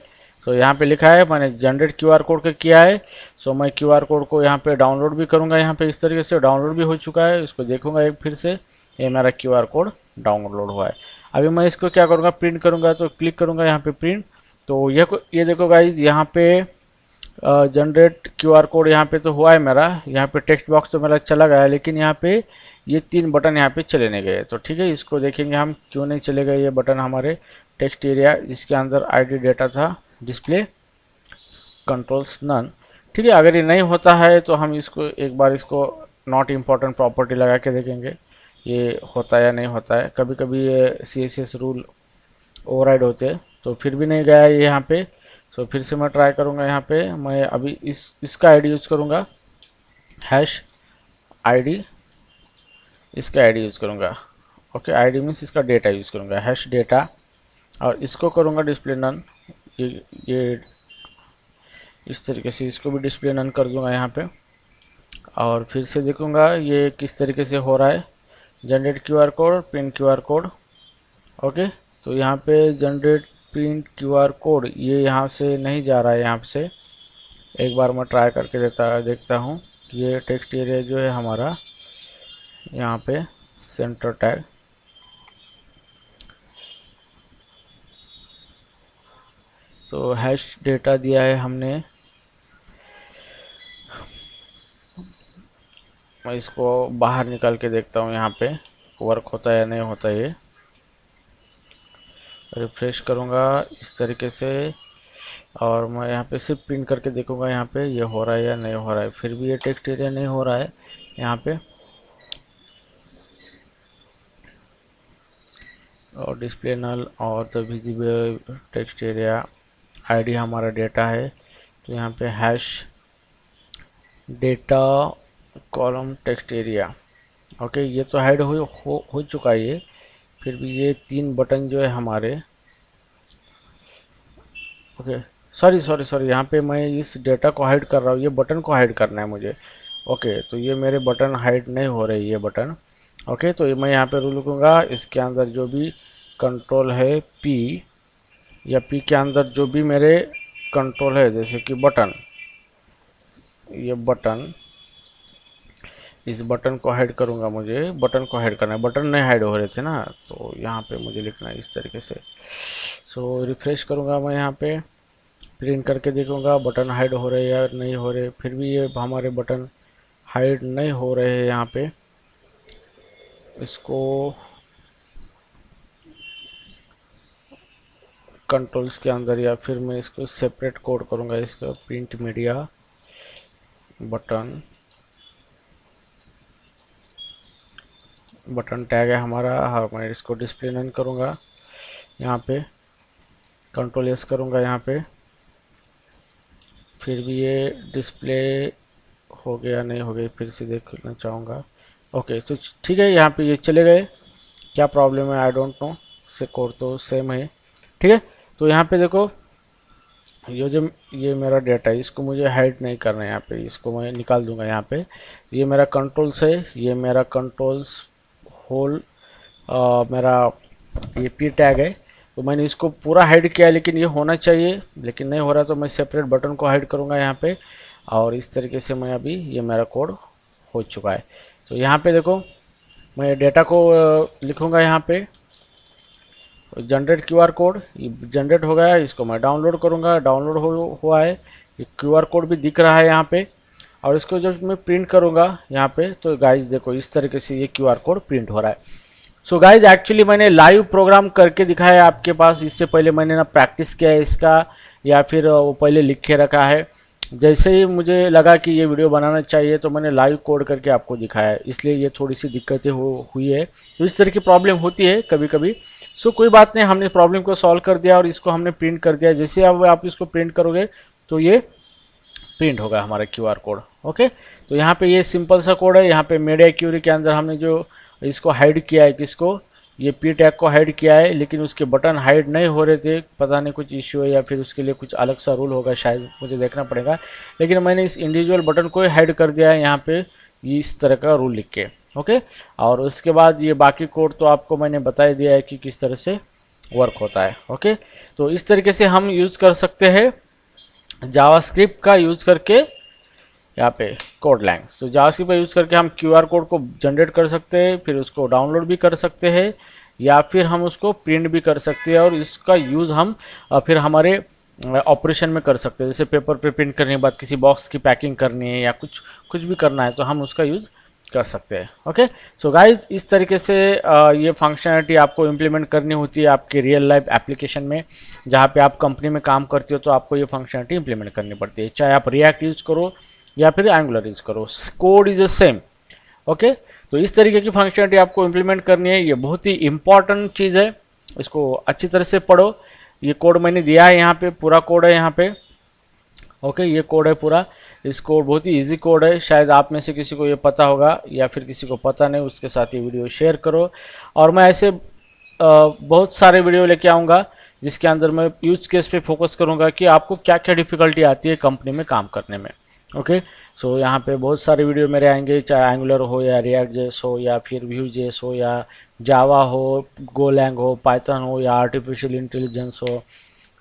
तो यहाँ पे लिखा है, मैंने जनरेट क्यूआर कोड का किया है। सो मैं क्यूआर कोड को यहाँ पे डाउनलोड भी करूँगा, यहाँ पे इस तरीके से डाउनलोड भी हो चुका है। इसको देखूंगा एक फिर से, ये मेरा क्यूआर कोड डाउनलोड हुआ है। अभी मैं इसको क्या करूँगा, प्रिंट करूँगा। तो क्लिक करूँगा यहाँ पे प्रिंट। तो ये देखो गाइज, यहाँ पे जनरेट क्यूआर कोड यहाँ पे तो हुआ है मेरा, यहाँ पे टेक्स्ट बॉक्स तो मेरा चला गया, लेकिन यहाँ पे ये 3 बटन यहाँ पे चले नहीं गए। तो ठीक है, इसको देखेंगे हम क्यों नहीं चले गए ये बटन हमारे टेक्स्ट एरिया, जिसके अंदर ID डेटा था, डिस्प्ले कंट्रोल्स नन। ठीक है, अगर ये नहीं होता है तो हम इसको एक बार इसको नॉट इम्पॉर्टेंट प्रॉपर्टी लगा के देखेंगे ये होता है या नहीं होता है। कभी कभी ये CSS रूल ओवरराइड होते हैं, तो फिर भी नहीं गया ये यहाँ पे। सो फिर से मैं ट्राई करूँगा, यहाँ पे मैं अभी इसका ID यूज़ करूँगा, #ID, इसका ID यूज़ करूँगा। ओके, ID मीन्स इसका डेटा यूज़ करूँगा, #data, और इसको करूँगा डिस्प्ले नन। ये इस तरीके से इसको भी डिस्प्ले नन कर दूँगा यहाँ पे, और फिर से देखूँगा ये किस तरीके से हो रहा है। Generate QR code, print QR code. Okay, तो यहाँ पे जनरेट प्रिंट क्यूआर कोड, ये यहाँ से नहीं जा रहा है। यहाँ से एक बार मैं ट्राई करके देखता हूँ कि ये टेक्स्ट एरिया जो है हमारा, यहाँ पे सेंटर टैग, तो हैश डेटा दिया है हमने, मैं इसको बाहर निकाल के देखता हूँ यहाँ पे वर्क होता है या नहीं होता है। ये रिफ्रेश करूँगा इस तरीके से और मैं यहाँ पे सिर्फ प्रिंट करके देखूँगा यहाँ पे ये हो रहा है या नहीं हो रहा है। फिर भी ये टेक्स्ट एरिया नहीं हो रहा है यहाँ पे, और डिस्प्ले नल और the visible text area ID हमारा डेटा है। तो यहाँ पे hash data column text area, okay ये तो हाइड हो चुका है ये। फिर भी ये 3 बटन जो है हमारे, ओके सॉरी यहाँ पे मैं इस डेटा को हाइड कर रहा हूँ, ये बटन को हाइड करना है मुझे। ओके तो ये मेरे बटन हाइड नहीं हो रहे ये बटन। ओके तो ये मैं यहाँ पे रूल लिखूँगा, इसके अंदर जो भी कंट्रोल है पी या पी के अंदर जो भी मेरे कंट्रोल है जैसे कि बटन, ये बटन, इस बटन को हाइड करूँगा, मुझे बटन को हाइड करना है, बटन नहीं हाइड हो रहे थे ना, तो यहाँ पे मुझे लिखना है इस तरीके से। सो रिफ्रेश करूँगा मैं, यहाँ पे प्रिंट करके देखूँगा बटन हाइड हो रहे या नहीं हो रहे। फिर भी ये हमारे बटन हाइड नहीं हो रहे हैं यहाँ पे। इसको कंट्रोल्स के अंदर या फिर मैं इसको सेपरेट कोड करूँगा, इसका print media button, button tag है हमारा। हाँ मैं इसको डिस्प्ले नन करूँगा, यहाँ पे कंट्रोल एस करूँगा यहाँ पे। फिर भी ये डिस्प्ले हो गया नहीं हो गया, फिर से देखना चाहूँगा। ओके तो ठीक है, यहाँ पे ये चले गए, क्या प्रॉब्लम है आई डोंट नो, से कोड तो सेम है। ठीक है तो यहाँ पे देखो ये मेरा डेटा है, इसको मुझे हाइड नहीं करना है यहाँ पे, इसको मैं निकाल दूंगा यहाँ पे। ये मेरा कंट्रोल्स है, ये मेरा कंट्रोल्स होल मेरा ये पी टैग है, तो मैंने इसको पूरा हाइड किया लेकिन ये होना चाहिए, लेकिन नहीं हो रहा, तो मैं सेपरेट बटन को हाइड करूँगा यहाँ पे। और इस तरीके से मैं अभी ये मेरा कोड हो चुका है। तो यहाँ पे देखो मैं डेटा को लिखूँगा यहाँ पे जनरेट क्यूआर कोड, ये जनरेट हो गया है, इसको मैं डाउनलोड करूँगा, डाउनलोड हुआ है, ये क्यूआर कोड भी दिख रहा है यहाँ पे। और इसको जब मैं प्रिंट करूँगा यहाँ पे तो गाइज देखो इस तरीके से ये क्यूआर कोड प्रिंट हो रहा है। सो गाइज एक्चुअली मैंने लाइव प्रोग्राम करके दिखाया है आपके पास, इससे पहले मैंने ना प्रैक्टिस किया है इसका या फिर वो पहले लिख के रखा है। जैसे ही मुझे लगा कि ये वीडियो बनाना चाहिए तो मैंने लाइव कोड करके आपको दिखाया है, इसलिए ये थोड़ी सी दिक्कतें हुई है। तो इस तरह की प्रॉब्लम होती है कभी कभी। सो कोई बात नहीं, हमने प्रॉब्लम को सॉल्व कर दिया और इसको हमने प्रिंट कर दिया। जैसे अब आप इसको प्रिंट करोगे तो ये प्रिंट होगा हमारा क्यूआर कोड। ओके तो यहाँ पे ये सिंपल सा कोड है। यहाँ पे मीडिया क्यूरी के अंदर हमने जो इसको हाइड किया है, किसको, ये पी टैग को हाइड किया है, लेकिन उसके बटन हाइड नहीं हो रहे थे, पता नहीं कुछ इश्यू है या फिर उसके लिए कुछ अलग सा रूल होगा, शायद मुझे देखना पड़ेगा। लेकिन मैंने इस इंडिविजुअल बटन को हाइड कर दिया है यहाँ पे इस तरह का रूल लिख के। ओके और उसके बाद ये बाकी कोड तो आपको मैंने बता दिया है कि किस तरह से वर्क होता है। ओके तो इस तरीके से हम यूज़ कर सकते हैं जावास्क्रिप्ट का यूज़ करके यहाँ पे कोड लैंग्वेज। तो जावास्क्रिप्ट का यूज़ करके हम क्यूआर कोड को जनरेट कर सकते हैं, फिर उसको डाउनलोड भी कर सकते हैं या फिर हम उसको प्रिंट भी कर सकते हैं। और इसका यूज़ हम फिर हमारे ऑपरेशन में कर सकते हैं, जैसे पेपर पे प्रिंट करने के बाद किसी बॉक्स की पैकिंग करनी है या कुछ भी करना है तो हम उसका यूज़ कर सकते हैं। ओके सो गाइज इस तरीके से ये फंक्शनलिटी आपको इम्प्लीमेंट करनी होती है आपके रियल लाइफ एप्लीकेशन में। जहाँ पे आप कंपनी में काम करते हो तो आपको ये फंक्शनलिटी इम्प्लीमेंट करनी पड़ती है, चाहे आप रिएक्ट यूज़ करो या फिर एंगुलर यूज़ करो, code is the same. Okay तो इस तरीके की फंक्शनलिटी आपको इम्प्लीमेंट करनी है, ये बहुत ही इंपॉर्टेंट चीज़ है, इसको अच्छी तरह से पढ़ो। ये कोड मैंने दिया है यहाँ पे, पूरा कोड है यहाँ पे। ओके ये कोड है पूरा, इस कोड बहुत ही इजी कोड है, शायद आप में से किसी को ये पता होगा या फिर किसी को पता नहीं, उसके साथ ये वीडियो शेयर करो। और मैं ऐसे बहुत सारे वीडियो लेके आऊँगा जिसके अंदर मैं यूज केस पे फोकस करूँगा कि आपको क्या क्या डिफ़िकल्टी आती है कंपनी में काम करने में। ओके सो यहाँ पे बहुत सारे वीडियो मेरे आएंगे, चाहे एंगुलर हो या रिएक्ट जेस हो या फिर व्यू जेस हो या जावा हो, गोलैंग हो, पाइथन हो या आर्टिफिशियल इंटेलिजेंस हो,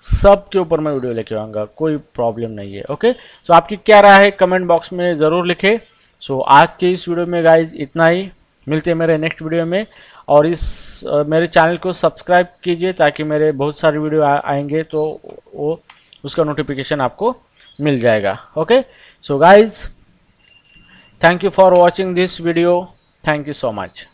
सब के ऊपर मैं वीडियो लेके आऊँगा, कोई प्रॉब्लम नहीं है। ओके सो आपकी क्या राय है कमेंट बॉक्स में ज़रूर लिखें। सो आज के इस वीडियो में गाइज इतना ही, मिलते हैं मेरे नेक्स्ट वीडियो में। और इस मेरे चैनल को सब्सक्राइब कीजिए ताकि मेरे बहुत सारे वीडियो आएंगे तो वो उसका नोटिफिकेशन आपको मिल जाएगा। Okay, so guys, thank you for watching this video, thank you so much.